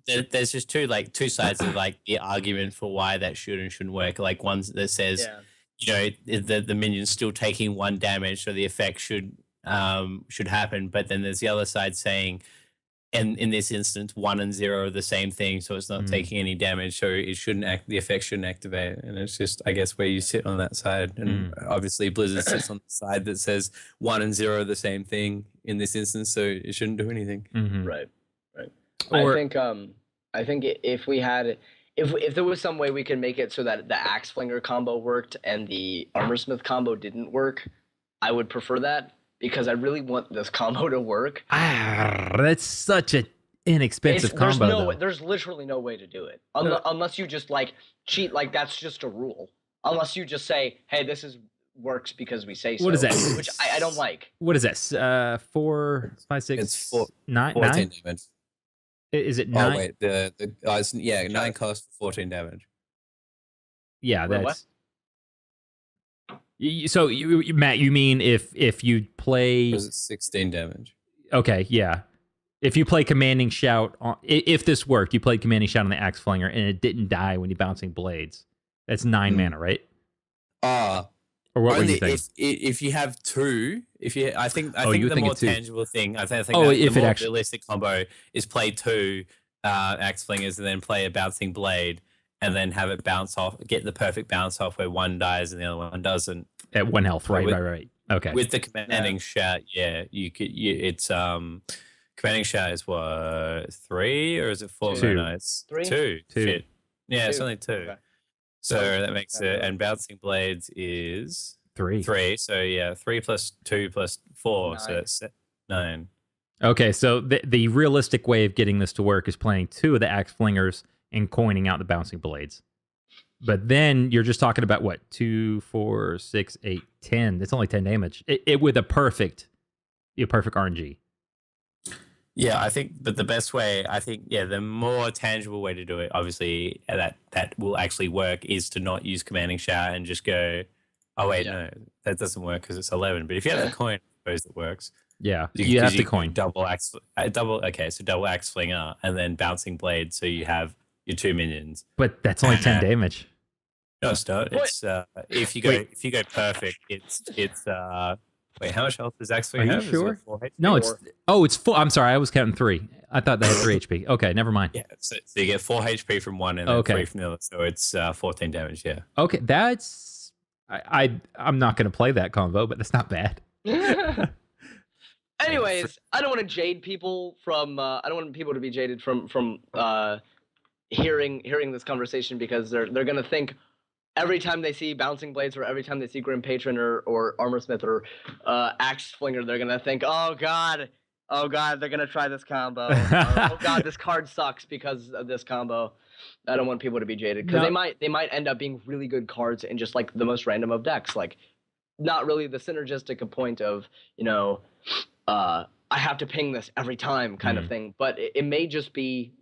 There's just two sides of like the argument for why that should and shouldn't work. Like one that says, the minion's still taking 1 damage, so the effect should happen. But then there's the other side saying, and in this instance, 1 and 0 are the same thing, so it's not taking any damage, so it shouldn't the effect shouldn't activate. And it's just, I guess, where you sit on that side. And obviously, Blizzard sits on the side that says 1 and 0 are the same thing in this instance, so it shouldn't do anything. Mm-hmm. Right. I think if we had, if there was some way we could make it so that the Axe Flinger combo worked and the Armorsmith combo didn't work, I would prefer that, because I really want this combo to work. That's such an inexpensive combo. There's literally no way to do it unless you just like cheat, like that's just a rule. Unless you just say, hey, this works because we say so. What is that? Which I don't like. What is that? 4, 5, 6, it's 9? 14 damage. Is it 9? Oh wait, it's 9 cost for 14 damage. Yeah, Wait, that's. So Matt, you mean if you play? Or is it 16 damage? Okay, yeah. If you play Commanding Shout, if this worked, you played Commanding Shout on the Axe Flinger and it didn't die when you're bouncing blades. That's 9 mana, right? Or what would you think? If you have 2, I think you the think more it's 2. tangible thing, I think if the it more actually realistic combo is play 2 Axe Flingers and then play a bouncing blade and then have it bounce off, get the perfect bounce off where one dies and the other one doesn't. At 1 health, right. Okay. With the Commanding Shout, it's Commanding Shout is what, 3 or is it 4? 2. No, it's 3. 2. Shit. Yeah, 2. It's only 2. Okay. So that makes it, and Bouncing Blades is 3. 3. So yeah, 3 plus 2 plus 4. 9. So that's 9. Okay, so the realistic way of getting this to work is playing 2 of the Axe Flingers and coining out the Bouncing Blades. But then you're just talking about what, 2, 4, 6, 8, 10. It's only 10 damage. It with a perfect RNG. Yeah, I think, but the best way, the more tangible way to do it, obviously, that will actually work, is to not use Commanding Shout and just go, oh, wait, no, that doesn't work because it's 11. But if you have the coin, I suppose it works. Yeah, you have to coin. Double Axe Flinger and then Bouncing Blade, so you have your 2 minions. But that's only 10 damage. No, it's not. It's if you go perfect, it's wait, how much health does Axe Flinger have? Are you sure? Is it 4 HP? No, it's 4. I'm sorry, I was counting 3. I thought they had 3 HP. Okay, never mind. Yeah, so you get 4 HP from one and then 3 from the other, so it's 14 damage. Yeah. Okay, that's I'm not going to play that combo, but that's not bad. Anyways, I don't want to jade people from. I don't want people to be jaded from hearing this conversation, because they're gonna think every time they see Bouncing Blades or every time they see Grim Patron or Armorsmith or Axe Flinger, they're gonna think, oh god, they're gonna try this combo. Oh god, this card sucks because of this combo. I don't want people to be jaded, because they might end up being really good cards in just like the most random of decks, like not really the synergistic point of I have to ping this every time kind of thing, but it may just be,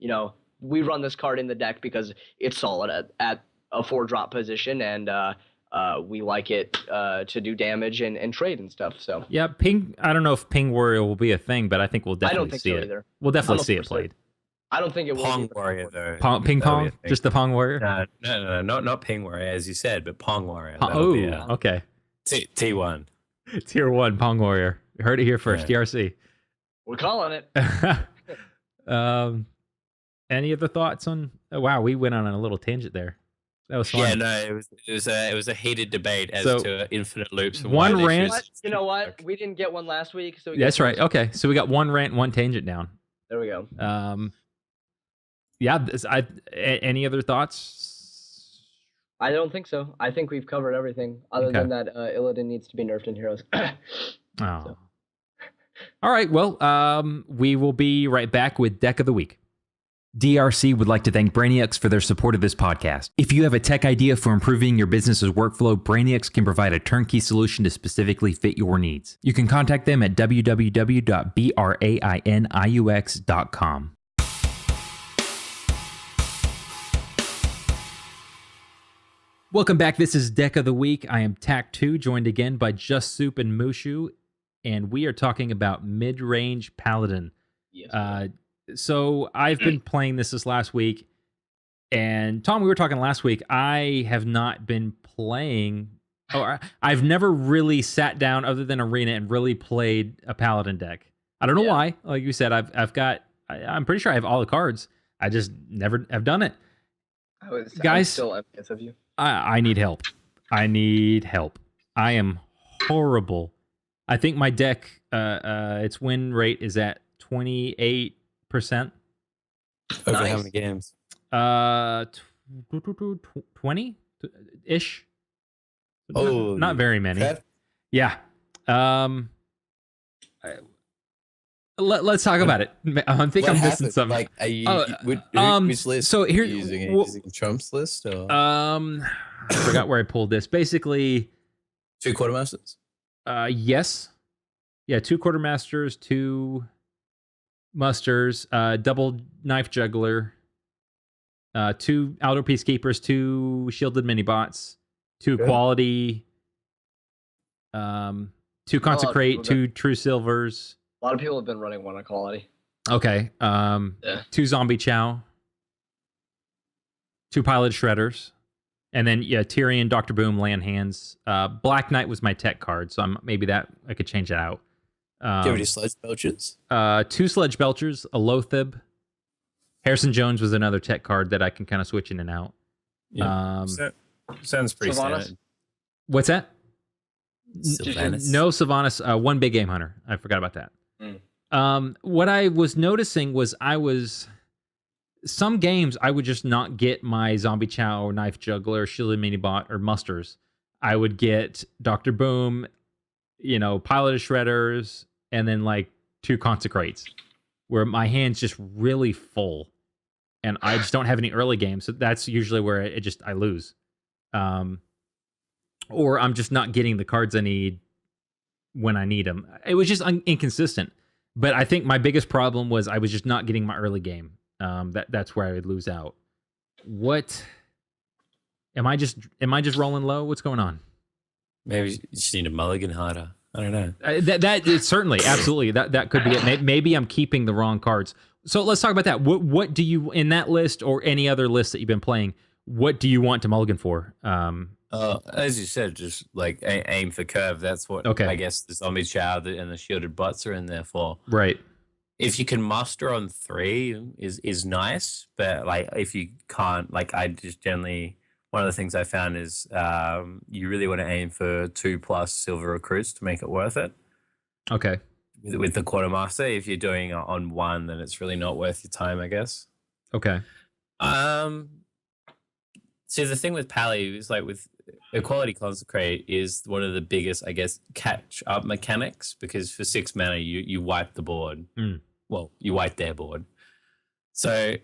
we run this card in the deck because it's solid at a 4-drop position, and we like it to do damage and trade and stuff. So yeah, ping. I don't know if Ping Warrior will be a thing, but I think we'll definitely see it. Either. We'll definitely see it played. I don't think it will. Pong be Warrior though. Ping Pong, just the Pong Warrior. No, not Ping Warrior as you said, but Pong Warrior. Okay. T1. Tier 1 Pong Warrior. You heard it here first. DRC. We're calling it. Any other thoughts on? Oh, wow, we went on a little tangent there. That was fun. Yeah, no, it was a heated debate as to infinite loops. And one rant. You know what? We didn't get one last week, so that's right. Okay, so we got one rant, one tangent down. There we go. yeah, any other thoughts? I don't think so. I think we've covered everything other Okay. than that Illidan needs to be nerfed in Heroes. Oh. So. All right. Well, we will be right back with Deck of the Week. DRC would like to thank Brainiacs for their support of this podcast. If you have a tech idea for improving your business's workflow, Brainiacs can provide a turnkey solution to specifically fit your needs. You can contact them at www.brainiux.com. Welcome back. This is Deck of the Week. I am Tac2, joined again by Just Soup and Mushu, and we are talking about mid-range Paladin. Yes. So I've been playing this last week, and Tom, we were talking last week. I have not been playing. I've never really sat down other than Arena and really played a Paladin deck. I don't know why. Like you said, I'm pretty sure I have all the cards. I just never have done it. I'm Guys, still envious of you. I need help. I need help. I am horrible. I think my deck, its win rate is at 28%. Over Nice. how many games? 20-ish. Oh, Not very many. okay. Yeah. Let's talk about it. I think What I'm missing happened? something. Like, are you, Oh, which list so here- are you using? Are you well- using Trump's list or I forgot where I pulled this. Basically, 2 quartermasters? yes. Yeah, 2 quartermasters, 2 musters, double knife juggler, 2 outer peacekeepers, 2 shielded mini bots, 2 Good. quality, 2 consecrate, people 2 true silvers. A lot of people have been running one equality. Okay, Yeah. 2 zombie chow, 2 pilot shredders, and then Tyrion, Doctor Boom, land hands. Black Knight was my tech card, so maybe that I could change that out. Do you have any sledge belches? 2 Sledge Belchers, a Lothib. Harrison Jones was another tech card that I can kind of switch in and out. Sounds pretty Sylvanas? standard. What's that? Sylvanas? No Sylvanas. 1 big game hunter. I forgot about that. Mm. What I was noticing was some games I would just not get my zombie chow or knife juggler, shielded mini bot, or musters. I would get Dr. Boom, piloted shredders, and then like 2 consecrates, where my hand's just really full, and I just don't have any early games. So that's usually where I lose, or I'm just not getting the cards I need when I need them. It was just inconsistent. But I think my biggest problem was I was just not getting my early game. That's where I would lose out. What? Am I just rolling low? What's going on? Maybe you just need a mulligan harder. I don't know. That is certainly, absolutely, that could be it. Maybe I'm keeping the wrong cards. So let's talk about that. What do you, in that list or any other list that you've been playing, what do you want to mulligan for? As you said, just like aim for curve. That's what I guess the zombie chow and the shielded bots are in there for. Right. If you can muster on 3 is nice, but like if you can't, like I just generally, one of the things I found is you really want to aim for 2+ silver recruits to make it worth it. Okay. With the quartermaster, if you're doing it on 1, then it's really not worth your time, I guess. Okay. See, the thing with Pally is like with Equality Consecrate is one of the biggest, I guess, catch up mechanics, because for 6 mana you wipe the board. Mm. Well, you wipe their board. So,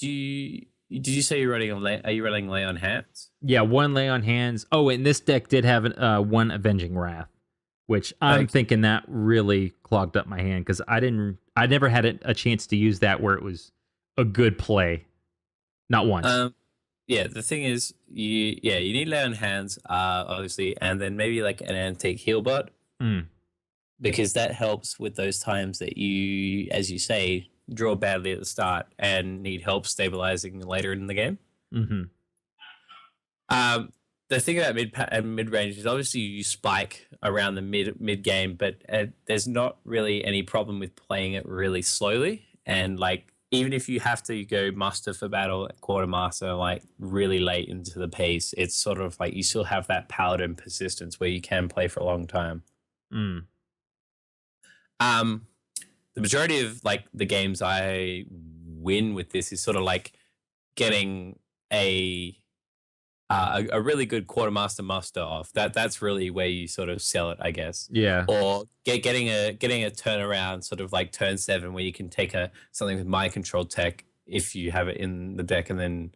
did you say you're running are you running Lay on Hands? Yeah, 1 lay on hands. Oh, and this deck did have 1 Avenging Wrath, which I'm thinking that really clogged up my hand, because I never had a chance to use that where it was a good play. Not once. Yeah, the thing is, you need Lay on Hands, obviously, and then maybe like an Antique Heal Bot, because that helps with those times that you, as you say, draw badly at the start and need help stabilizing later in the game. Mm-hmm. The thing about mid range is obviously you spike around the mid game, but there's not really any problem with playing it really slowly. And like, even if you have to go muster for battle at quartermaster like really late into the piece, it's sort of like you still have that paladin persistence where you can play for a long time. The majority of like the games I win with this is sort of like getting a really good quartermaster muster off. That's really where you sort of sell it, I guess. Yeah. Or getting a turnaround sort of like turn 7 where you can take something with mind control tech if you have it in the deck and then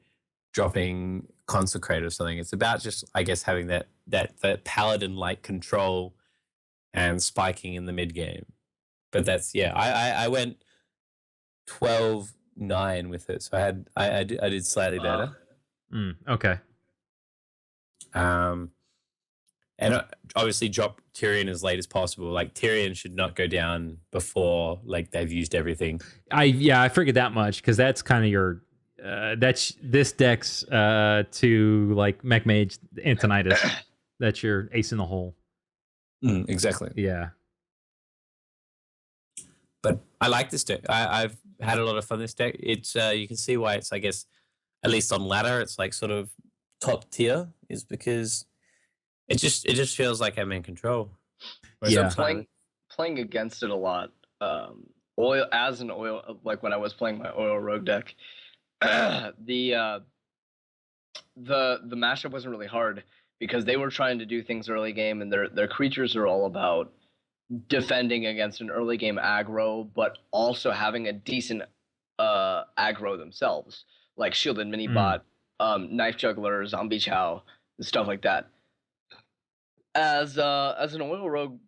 dropping consecrate or something. It's about just, I guess, having that paladin like control and spiking in the mid game. But that's I went 12-9 with it, so I did slightly better. Okay. And obviously drop Tyrion as late as possible. Like Tyrion should not go down before like they've used everything. I figured that much because that's kind of your that's this deck's to like Mech Mage Antonitis. That's your ace in the hole. Exactly. Yeah. But I like this deck. I've had a lot of fun with this deck. It's you can see why it's, I guess, at least on ladder, it's like sort of top tier, is because it just feels like I'm in control. Yeah. Playing against it a lot. Oil as an oil, like when I was playing my oil rogue deck, the matchup wasn't really hard because they were trying to do things early game, and their creatures are all about defending against an early game aggro, but also having a decent aggro themselves, like shielded mini bot, knife juggler, zombie chow, stuff like that. As an oil rogue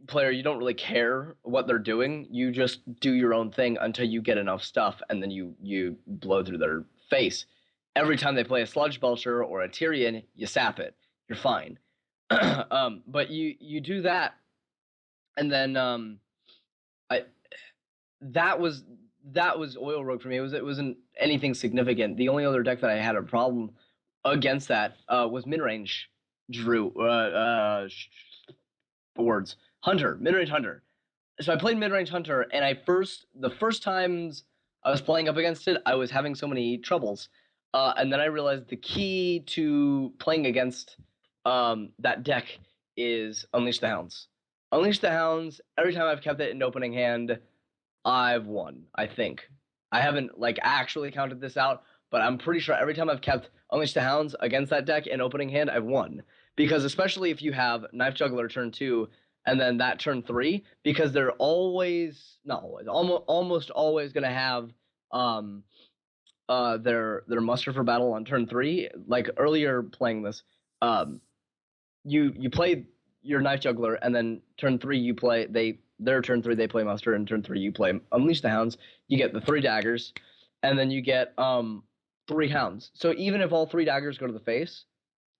player, you don't really care what they're doing. You just do your own thing until you get enough stuff, and then you blow through their face. Every time they play a Sludge Belcher or a Tyrion, you sap it. You're fine. But you do that, and then that was oil rogue for me. It wasn't anything significant. The only other deck that I had a problem against that was mid range Drew boards Hunter, mid range Hunter. So I played mid range Hunter, and the first times I was playing up against it, I was having so many troubles, and then I realized the key to playing against that deck is Unleash the Hounds. Unleash the Hounds. Every time I've kept it in opening hand, I've won. I think I haven't like actually counted this out, but I'm pretty sure every time I've kept Unleash the Hounds against that deck in opening hand, I've won. Because especially if you have Knife Juggler turn 2 and then that turn 3, because they're always, not always, almost always going to have their muster for battle on turn 3. Like earlier playing this, you play your Knife Juggler, and then turn 3 you play their turn 3 they play muster, and turn 3 you play Unleash the Hounds. You get the 3 daggers, and then you get 3 hounds. So even if all 3 daggers go to the face,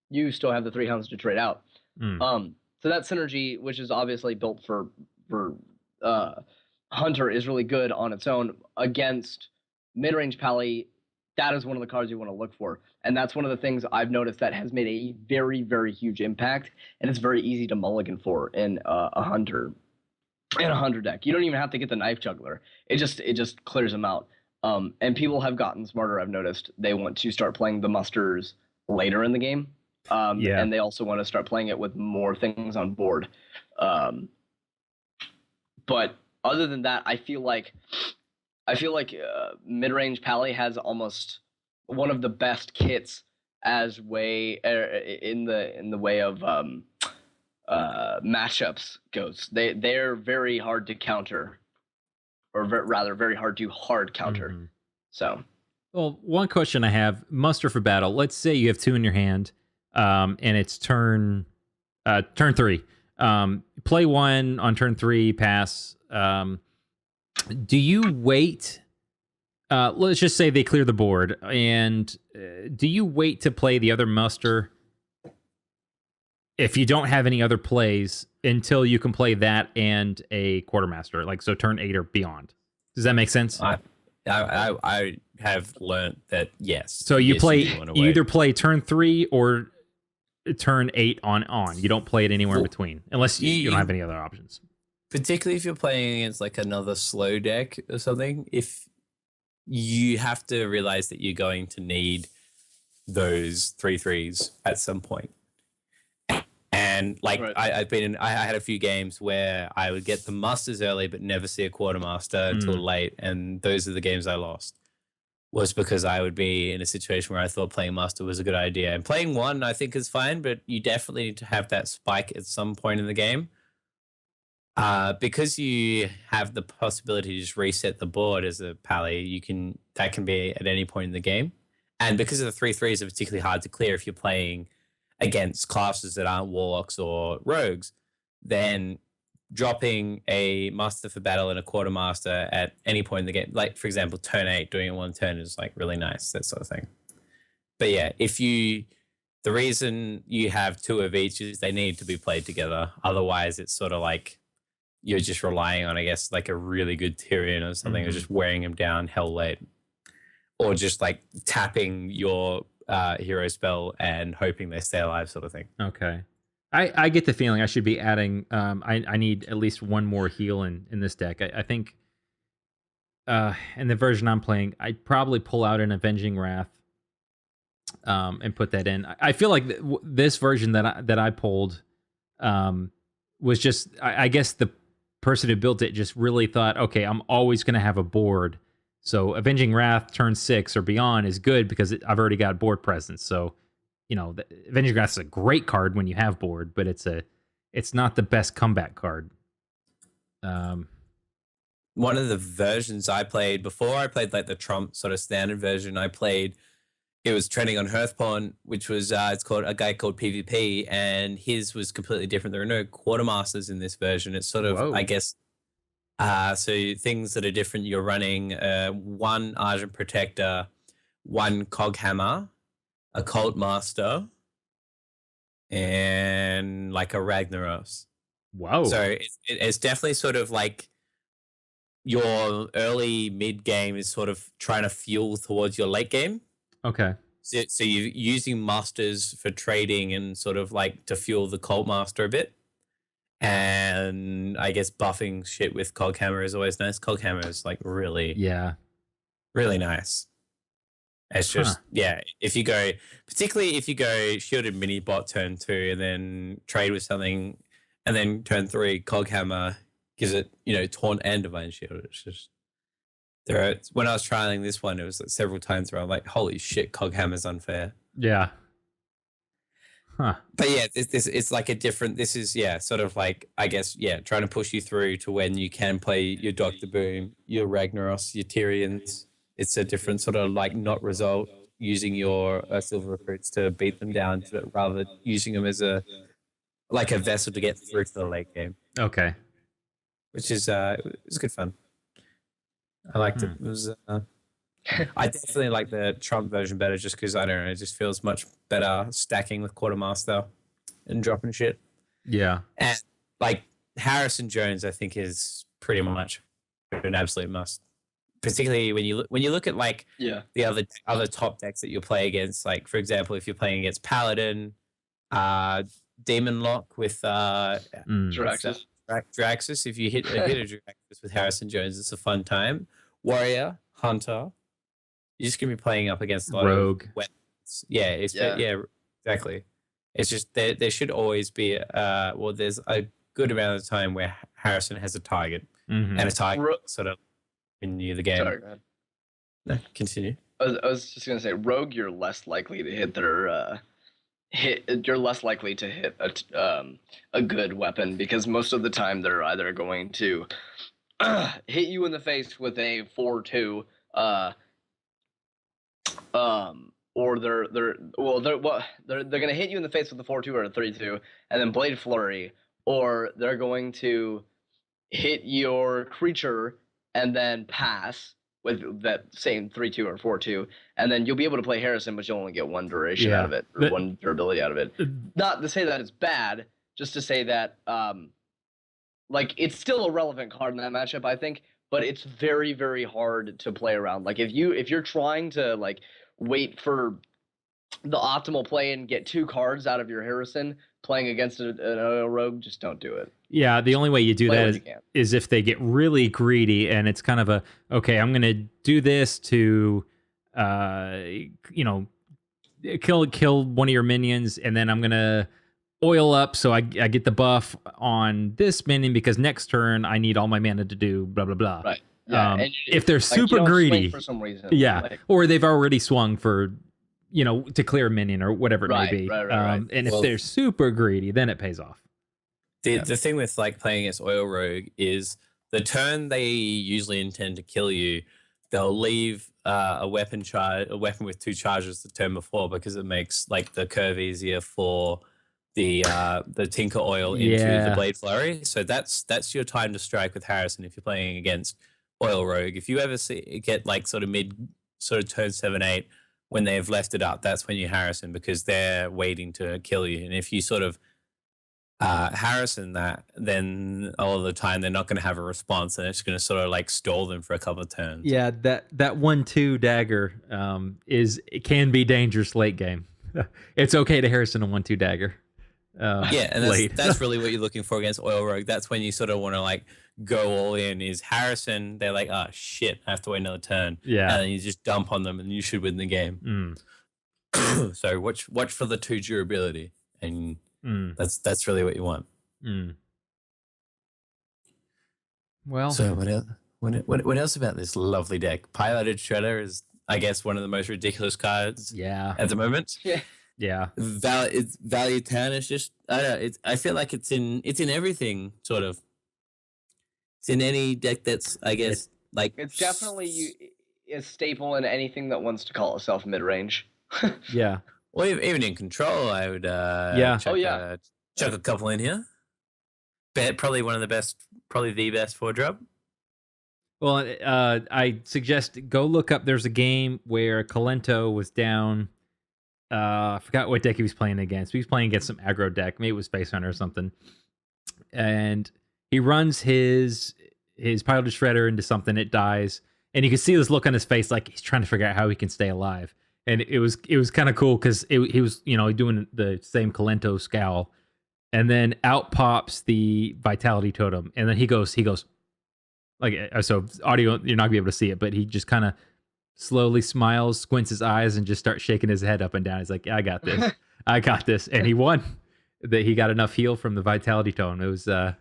you still have the 3 hounds to trade out. So that synergy, which is obviously built for Hunter, is really good on its own. Against mid-range Pally, that is one of the cards you want to look for. And that's one of the things I've noticed that has made a very, very huge impact, and it's very easy to mulligan for in a Hunter deck. You don't even have to get the Knife Juggler. It just clears them out. And people have gotten smarter, I've noticed. They want to start playing the musters later in the game. And they also want to start playing it with more things on board. But other than that, I feel like mid-range Pally has almost one of the best kits as way in the way of matchups goes. They're very hard to counter, or rather very hard to hard counter. So, well, one question I have: muster for battle. Let's say you have 2 in your hand, and it's turn 3. Play 1 on turn 3. Pass. Do you wait? Let's just say they clear the board, and do you wait to play the other muster if you don't have any other plays until you can play that and a quartermaster, like so turn 8 or beyond? Does that make sense? I have learned that yes. So you you either play turn 3 or turn 8 on. You don't play it anywhere in between unless you don't have any other options. Particularly if you're playing against like another slow deck or something, if you have to realize that you're going to need those 3/3s at some point. And like Right. I had a few games where I would get the masters early, but never see a quartermaster until late, and those are the games I lost. Was because I would be in a situation where I thought playing master was a good idea, and playing one I think is fine, but you definitely need to have that spike at some point in the game. Because you have the possibility to just reset the board as a pally, that can be at any point in the game. And because of the 3/3s are particularly hard to clear if you're playing against classes that aren't warlocks or rogues, then dropping a master for battle and a quartermaster at any point in the game, like for example, turn 8, doing it one turn is like really nice, that sort of thing. But yeah, the reason you have 2 of each is they need to be played together. Otherwise, it's sort of like you're just relying on, I guess, like a really good Tyrion or something, or just wearing him down hell late, or just like tapping your hero spell and hoping they stay alive, sort of thing. Okay. I get the feeling I should be adding. I need at least one more heal in this deck. I think in the version I'm playing, I'd probably pull out an Avenging Wrath and put that in. I feel like this version that I pulled was just, I guess the person who built it just really thought, okay, I'm always going to have a board. So Avenging Wrath turn 6 or beyond is good because I've already got board presence. So, the Avenging Wrath is a great card when you have board, but it's not the best comeback card. One of the versions I played before I played like the Trump sort of standard version, it was trending on Hearthpawn, which was it's called a guy called PvP, and his was completely different. There are no quartermasters in this version. It's sort of, I guess, so things that are different. You're running 1 Argent Protector, 1 Coghammer, a Cult Master, and like a Ragnaros. Wow. So it's definitely sort of like your early mid game is sort of trying to fuel towards your late game. Okay. So you're using masters for trading and sort of like to fuel the Cult Master a bit. And I guess buffing shit with Coghammer is always nice. Coghammer is like really nice. It's just, particularly if you go shielded mini bot turn 2 and then trade with something, and then turn 3 Coghammer gives it, taunt and divine shield. It's just, when I was trialing this one, it was like several times where I'm like, holy shit, Coghammer's unfair. Yeah. Huh. But yeah, it's like a different, this is, sort of like, I guess, trying to push you through to when you can play your Dr. Boom, your Ragnaros, your Tyrions. It's a different sort of like not result using your silver recruits to beat them down, rather using them as a vessel to get through to the late game. Okay. Which is, it was good fun. I liked it. It was, I definitely like the Trump version better just because, I don't know, it just feels much better stacking with Quartermaster and dropping shit. Yeah. And like Harrison Jones, I think is pretty much an absolute must. Particularly when you look at like the other top decks that you'll play against, like for example, if you're playing against Paladin, Demon Lock with Draxus. Draxus. If you hit a Draxus with Harrison Jones, it's a fun time. Warrior, Hunter. You're just gonna be playing up against a lot Rogue. of weapons. Yeah, exactly. It's just there should always be there's a good amount of time where Harrison has a target and a target sort of in the game. Sorry, man. No, continue. I was just gonna say, Rogue, you're less likely to hit their You're less likely to hit a good weapon because most of the time they're either going to hit you in the face with a 4-2, or they're gonna hit you in the face with a 4-2 or a 3-2, and then Blade Flurry, or they're going to hit your creature and then pass with that same 3-2 or 4-2, and then you'll be able to play Harrison, but you'll only get one duration out of it, or one durability out of it. Not to say that it's bad, just to say that it's still a relevant card in that matchup, I think, but it's very, very hard to play around. Like if you're trying to wait for the optimal play and get 2 cards out of your Harrison playing against a rogue, just don't do it. Yeah, the only way you do that is if they get really greedy and it's kind of okay, I'm going to do this to, kill one of your minions, and then I'm going to oil up, so I get the buff on this minion because next turn I need all my mana to do blah blah blah. Right. Yeah. And If they're you super don't swing greedy, for some reason. yeah, Like, or they've already swung for, to clear a minion or whatever it Right, may be. right. And if Well- they're super greedy, then it pays off. The thing with like playing against Oil Rogue is the turn they usually intend to kill you, they'll leave a weapon with 2 charges the turn before because it makes like the curve easier for the Tinker Oil into the Blade Flurry. So that's your time to strike with Harrison if you're playing against Oil Rogue. If you ever get like sort of turn 7-8 when they've left it up, that's when you Harrison because they're waiting to kill you. And if you sort of Harrison that, then all of the time they're not going to have a response, and it's going to sort of like stall them for a couple of turns. Yeah, that 1/2 dagger it can be dangerous late game. It's okay to Harrison a 1/2 dagger. Yeah, and late. that's really what you're looking for against Oil Rogue. That's when you sort of want to like go all in. Is Harrison? They're like, oh shit, I have to wait another turn. Yeah, and then you just dump on them, and you should win the game. So watch for the 2 durability, and that's really what you want. Well, so what else? What else about this lovely deck? Piloted Shredder is, I guess, one of the most ridiculous cards. Yeah, At the moment. Yeah. Value Town is just, I don't know. I feel like it's in everything sort of. It's in any deck that's, I guess, it's definitely a staple in anything that wants to call itself mid range. Yeah. Well, even in Control, I would chuck a couple in here. Probably one of the best, probably the best 4-drop. Well, I suggest go look up. There's a game where Kalento was down. I forgot what deck he was playing against. He was playing against some aggro deck. Maybe it was Space Hunter or something. And he runs his piloted shredder into something. It dies, and you can see this look on his face, like he's trying to figure out how he can stay alive. And it was kind of cool because he was doing the same Kalento scowl, and then out pops the Vitality Totem, and then he goes like, so audio you're not gonna be able to see it, but he just kind of slowly smiles, squints his eyes, and just starts shaking his head up and down. He's like, yeah, I got this. I got this. And he won. That he got enough heal from the Vitality Tone. It was, I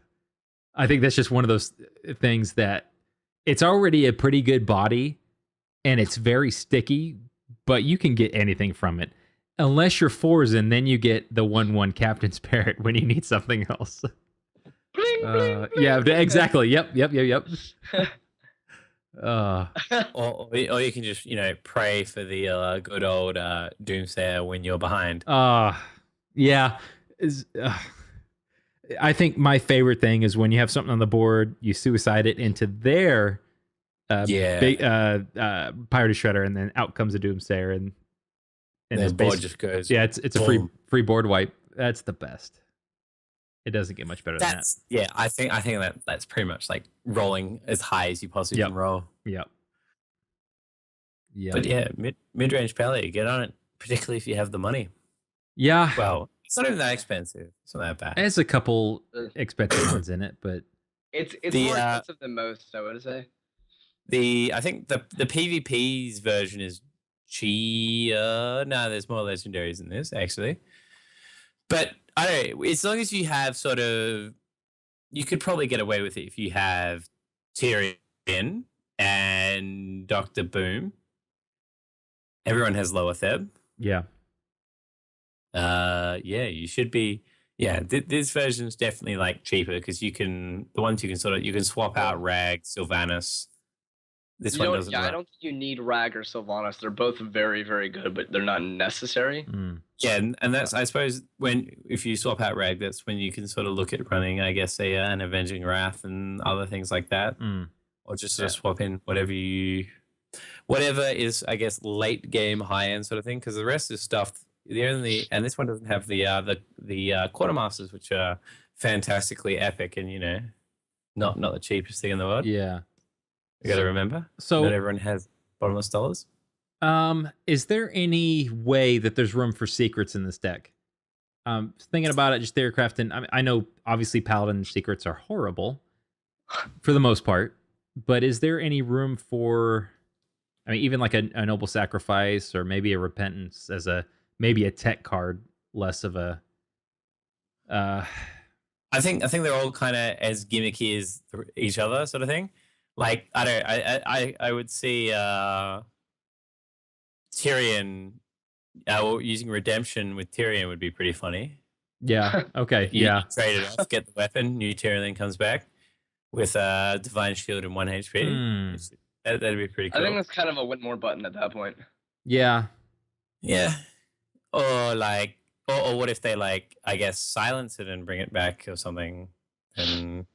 think that's just one of those things that it's already a pretty good body and it's very sticky, but you can get anything from it. Unless you're Forzen, then you get the 1/1 Captain's Parrot when you need something else. Bling, bling, bling. Yeah, exactly. Yep. Or you can just pray for the good old Doomsayer when you're behind. Yeah. I think my favorite thing is when you have something on the board, you suicide it into their big, Pirated Shredder, and then out comes a Doomsayer, and the board just goes. Yeah, it's a free board wipe. That's the best. It doesn't get much better than that. Yeah, I think that's pretty much like rolling as high as you possibly can roll. Yep. Yeah. But yeah, mid-range Pally, get on it, particularly if you have the money. Yeah. Well, it's not even that expensive. It's not that bad. There's a couple expensive ones in it, but it's more expensive than most, I would say. I think the PvP's version is cheaper. No, there's more legendaries in this actually. But I don't know, as long as you have sort of, you could probably get away with it if you have Tyrion and Dr. Boom. Everyone has lower Theb. yeah. You should be. Yeah, this version's definitely like cheaper because you can swap out Rag, Sylvanas. This one doesn't. Yeah, I don't think you need Rag or Sylvanas. They're both very, very good, but they're not necessary. Yeah, and that's, I suppose, if you swap out Rag, that's when you can sort of look at running, I guess, an Avenging Wrath and other things like that, or just sort of swap in whatever is, I guess, late game, high end sort of thing. Because the rest is stuff. And this one doesn't have the Quartermasters, which are fantastically epic and not the cheapest thing in the world. Yeah. You got to remember. So not everyone has bottomless dollars. Is there any way that there's room for secrets in this deck? Thinking about it, just theorycrafting. I know obviously Paladin secrets are horrible for the most part, but is there any room for, even like a Noble Sacrifice or maybe a Repentance as maybe a tech card, less of a I think they're all kind of as gimmicky as each other, sort of thing. Like I don't, I would see Tyrion using redemption with Tyrion would be pretty funny. Yeah. Okay. You Yeah. trade it off, get the weapon, new Tyrion then comes back with divine shield and 1 HP. Hmm. That'd be pretty cool. I think that's kind of a win more button at that point. Yeah. Yeah. Or like, or what if they like, I guess, silence it and bring it back or something? And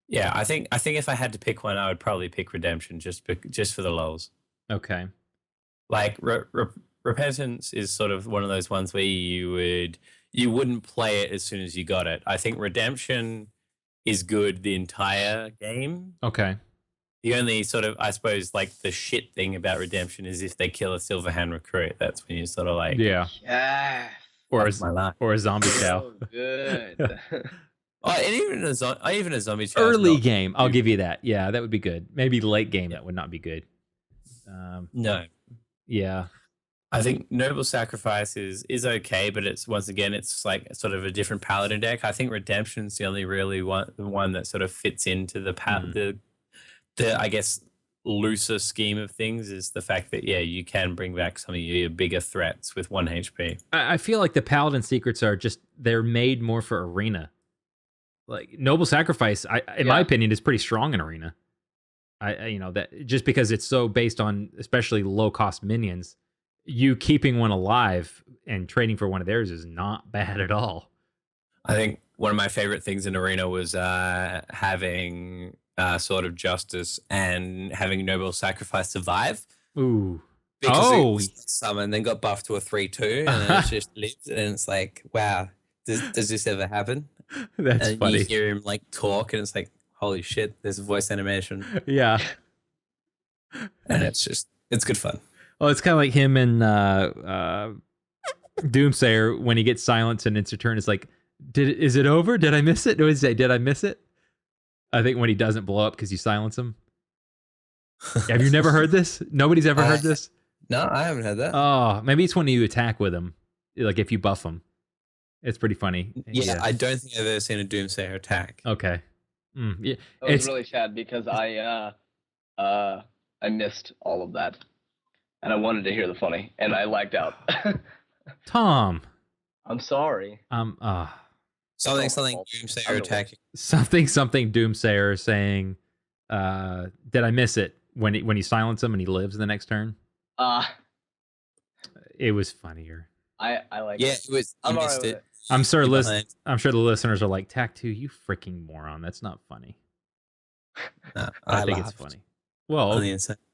yeah, I think if I had to pick one, I would probably pick redemption just for the lulz. Okay. Like repentance is sort of one of those ones where you wouldn't play it as soon as you got it. I think redemption is good the entire game. Okay. The only sort of, I suppose, like the shit thing about redemption is if they kill a Silverhand recruit. That's when you sort of like, Yeah. Yeah. Or That's my life. a zombie chow. So good. Oh, and even a zombie chow. Early game, I'll give you that. Yeah, that would be good. Maybe late game, that would not be good. No, Yeah. I think Noble Sacrifice is okay, but it's once again it's like sort of a different paladin deck. I think Redemption's the only really one that sort of fits into the I guess looser scheme of things is the fact that you can bring back some of your bigger threats with 1 HP. I feel like the Paladin secrets are they're made more for Arena. Like Noble Sacrifice, in my opinion, is pretty strong in Arena. That just because it's so based on especially low cost minions, you keeping one alive and trading for one of theirs is not bad at all. I think one of my favorite things in Arena was having Sword of Justice and having Noble Sacrifice survive. Ooh. Because it was summoned, then got buffed to a 3/2, and it's just lived. And it's like, wow, does this ever happen? That's and funny. You hear him like talk, and it's like, holy shit, there's a voice animation. Yeah. And it's good fun. Well, it's kind of like him and Doomsayer when he gets silenced and it's a turn. It's like, is it over? Did I miss it? No, did I miss it? I think when he doesn't blow up because you silence him. Have you never heard this? Nobody's ever heard this? No, I haven't heard that. Oh, maybe it's when you attack with him. Like if you buff him. It's pretty funny. Yeah, I don't think I've ever seen a Doomsayer attack. Okay. Yeah. That was really sad because I missed all of that. And I wanted to hear the funny, and I lagged out. Tom. I'm sorry. Something Doomsayer attacking. Something Doomsayer saying, did I miss it? When you silence him and he lives the next turn? It was funnier. I like it. It was. I missed it. I'm sure the listeners are like, Tac 2, you freaking moron. That's not funny. No, I think it's funny. Well,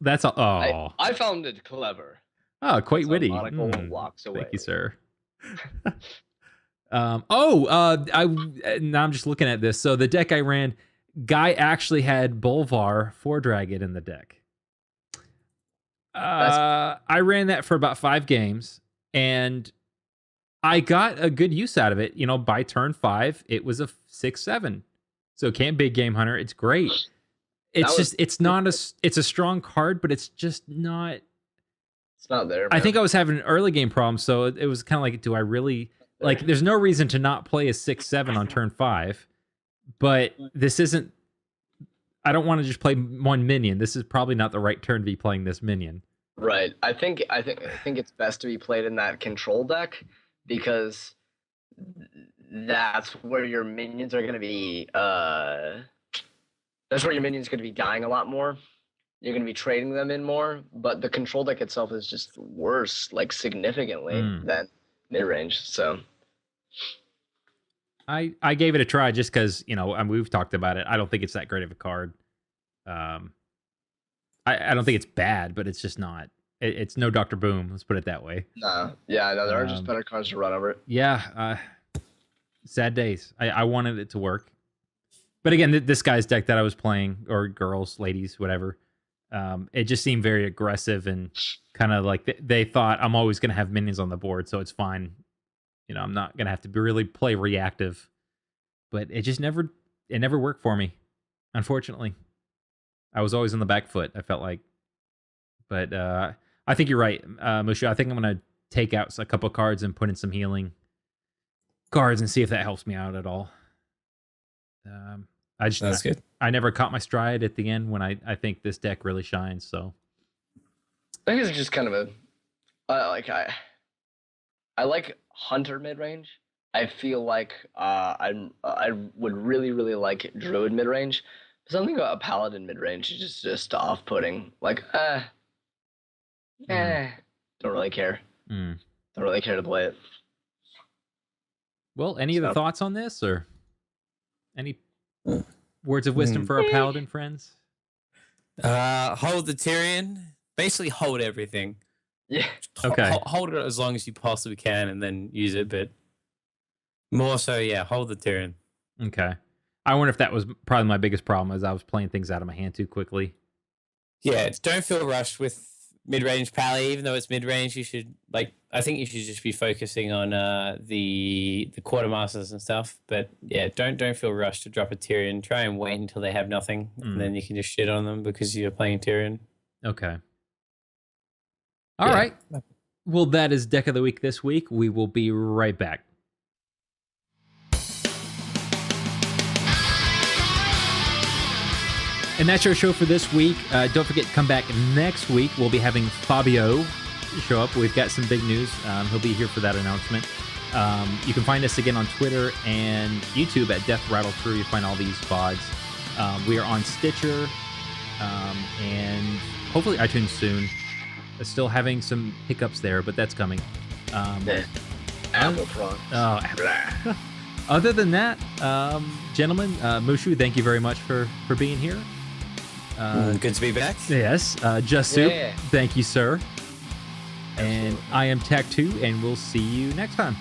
that's all. Oh, I found it clever. Oh, quite witty. Walks away. Thank you, sir. Now I'm just looking at this. So the deck I ran, guy actually had Bolvar 4-Dragon in the deck. I ran that for about 5 games, and I got a good use out of it. By turn 5, it was a 6/7. So can't big game hunter. It's great. It's a strong card, but it's just not. It's not there. Man. I think I was having an early game problem, so it was kind of like, do I really like? There's no reason to not play a 6/7 on turn 5, but this isn't. I don't want to just play one minion. This is probably not the right turn to be playing this minion. Right. I think it's best to be played in that control deck because that's where your minions are going to be. That's where your minions are going to be dying a lot more. You're going to be trading them in more, but the control deck itself is just worse, like significantly than mid-range. So I gave it a try just because we've talked about it. I don't think it's that great of a card. I don't think it's bad, but it's just not. It's no Dr. Boom. Let's put it that way. No, there are just better cards to run over it. Yeah, sad days. I wanted it to work. But again, this guy's deck that I was playing, or girls, ladies, whatever, it just seemed very aggressive and kind of like they thought I'm always going to have minions on the board, so it's fine. I'm not going to have to really play reactive. But it just never worked for me, unfortunately. I was always on the back foot, I felt like. But I think you're right, Mushu. I think I'm going to take out a couple cards and put in some healing. cards and see if that helps me out at all. That's good. I never caught my stride at the end when I think this deck really shines. So I think it's just kind of a I like Hunter mid range. I feel like I would really like Druid mid range. Something about a Paladin mid range is just off putting. Like don't really care. Don't really care to play it. Well, any other thoughts on this, or any words of wisdom for our Paladin friends? Hold the Tyrion. Basically, hold everything. Yeah. Okay. Hold it as long as you possibly can, and then use it. But more so, yeah, hold the Tyrion. Okay. I wonder if that was probably my biggest problem, as I was playing things out of my hand too quickly. Yeah, don't feel rushed with mid-range pally. Even though it's mid-range, you should I think you should just be focusing on the quartermasters and stuff. But yeah, don't feel rushed to drop a Tyrion. Try and wait until they have nothing, and then you can just shit on them because you're playing Tyrion. Okay. All right. Well, that is Deck of the Week this week. We will be right back. And that's our show for this week. Don't forget to come back next week. We'll be having Fabio show up. We've got some big news. He'll be here for that announcement. You can find us again on Twitter and YouTube at Death Rattle Crew. You find all these VODs. We are on Stitcher and hopefully iTunes soon. Still having some hiccups there, but that's coming. Apple Front. Oh, other than that, gentlemen, Mushu, thank you very much for being here. Good to be back. Yes, Just Soup, Yeah. thank you, sir. And I am Tech2, and we'll see you next time.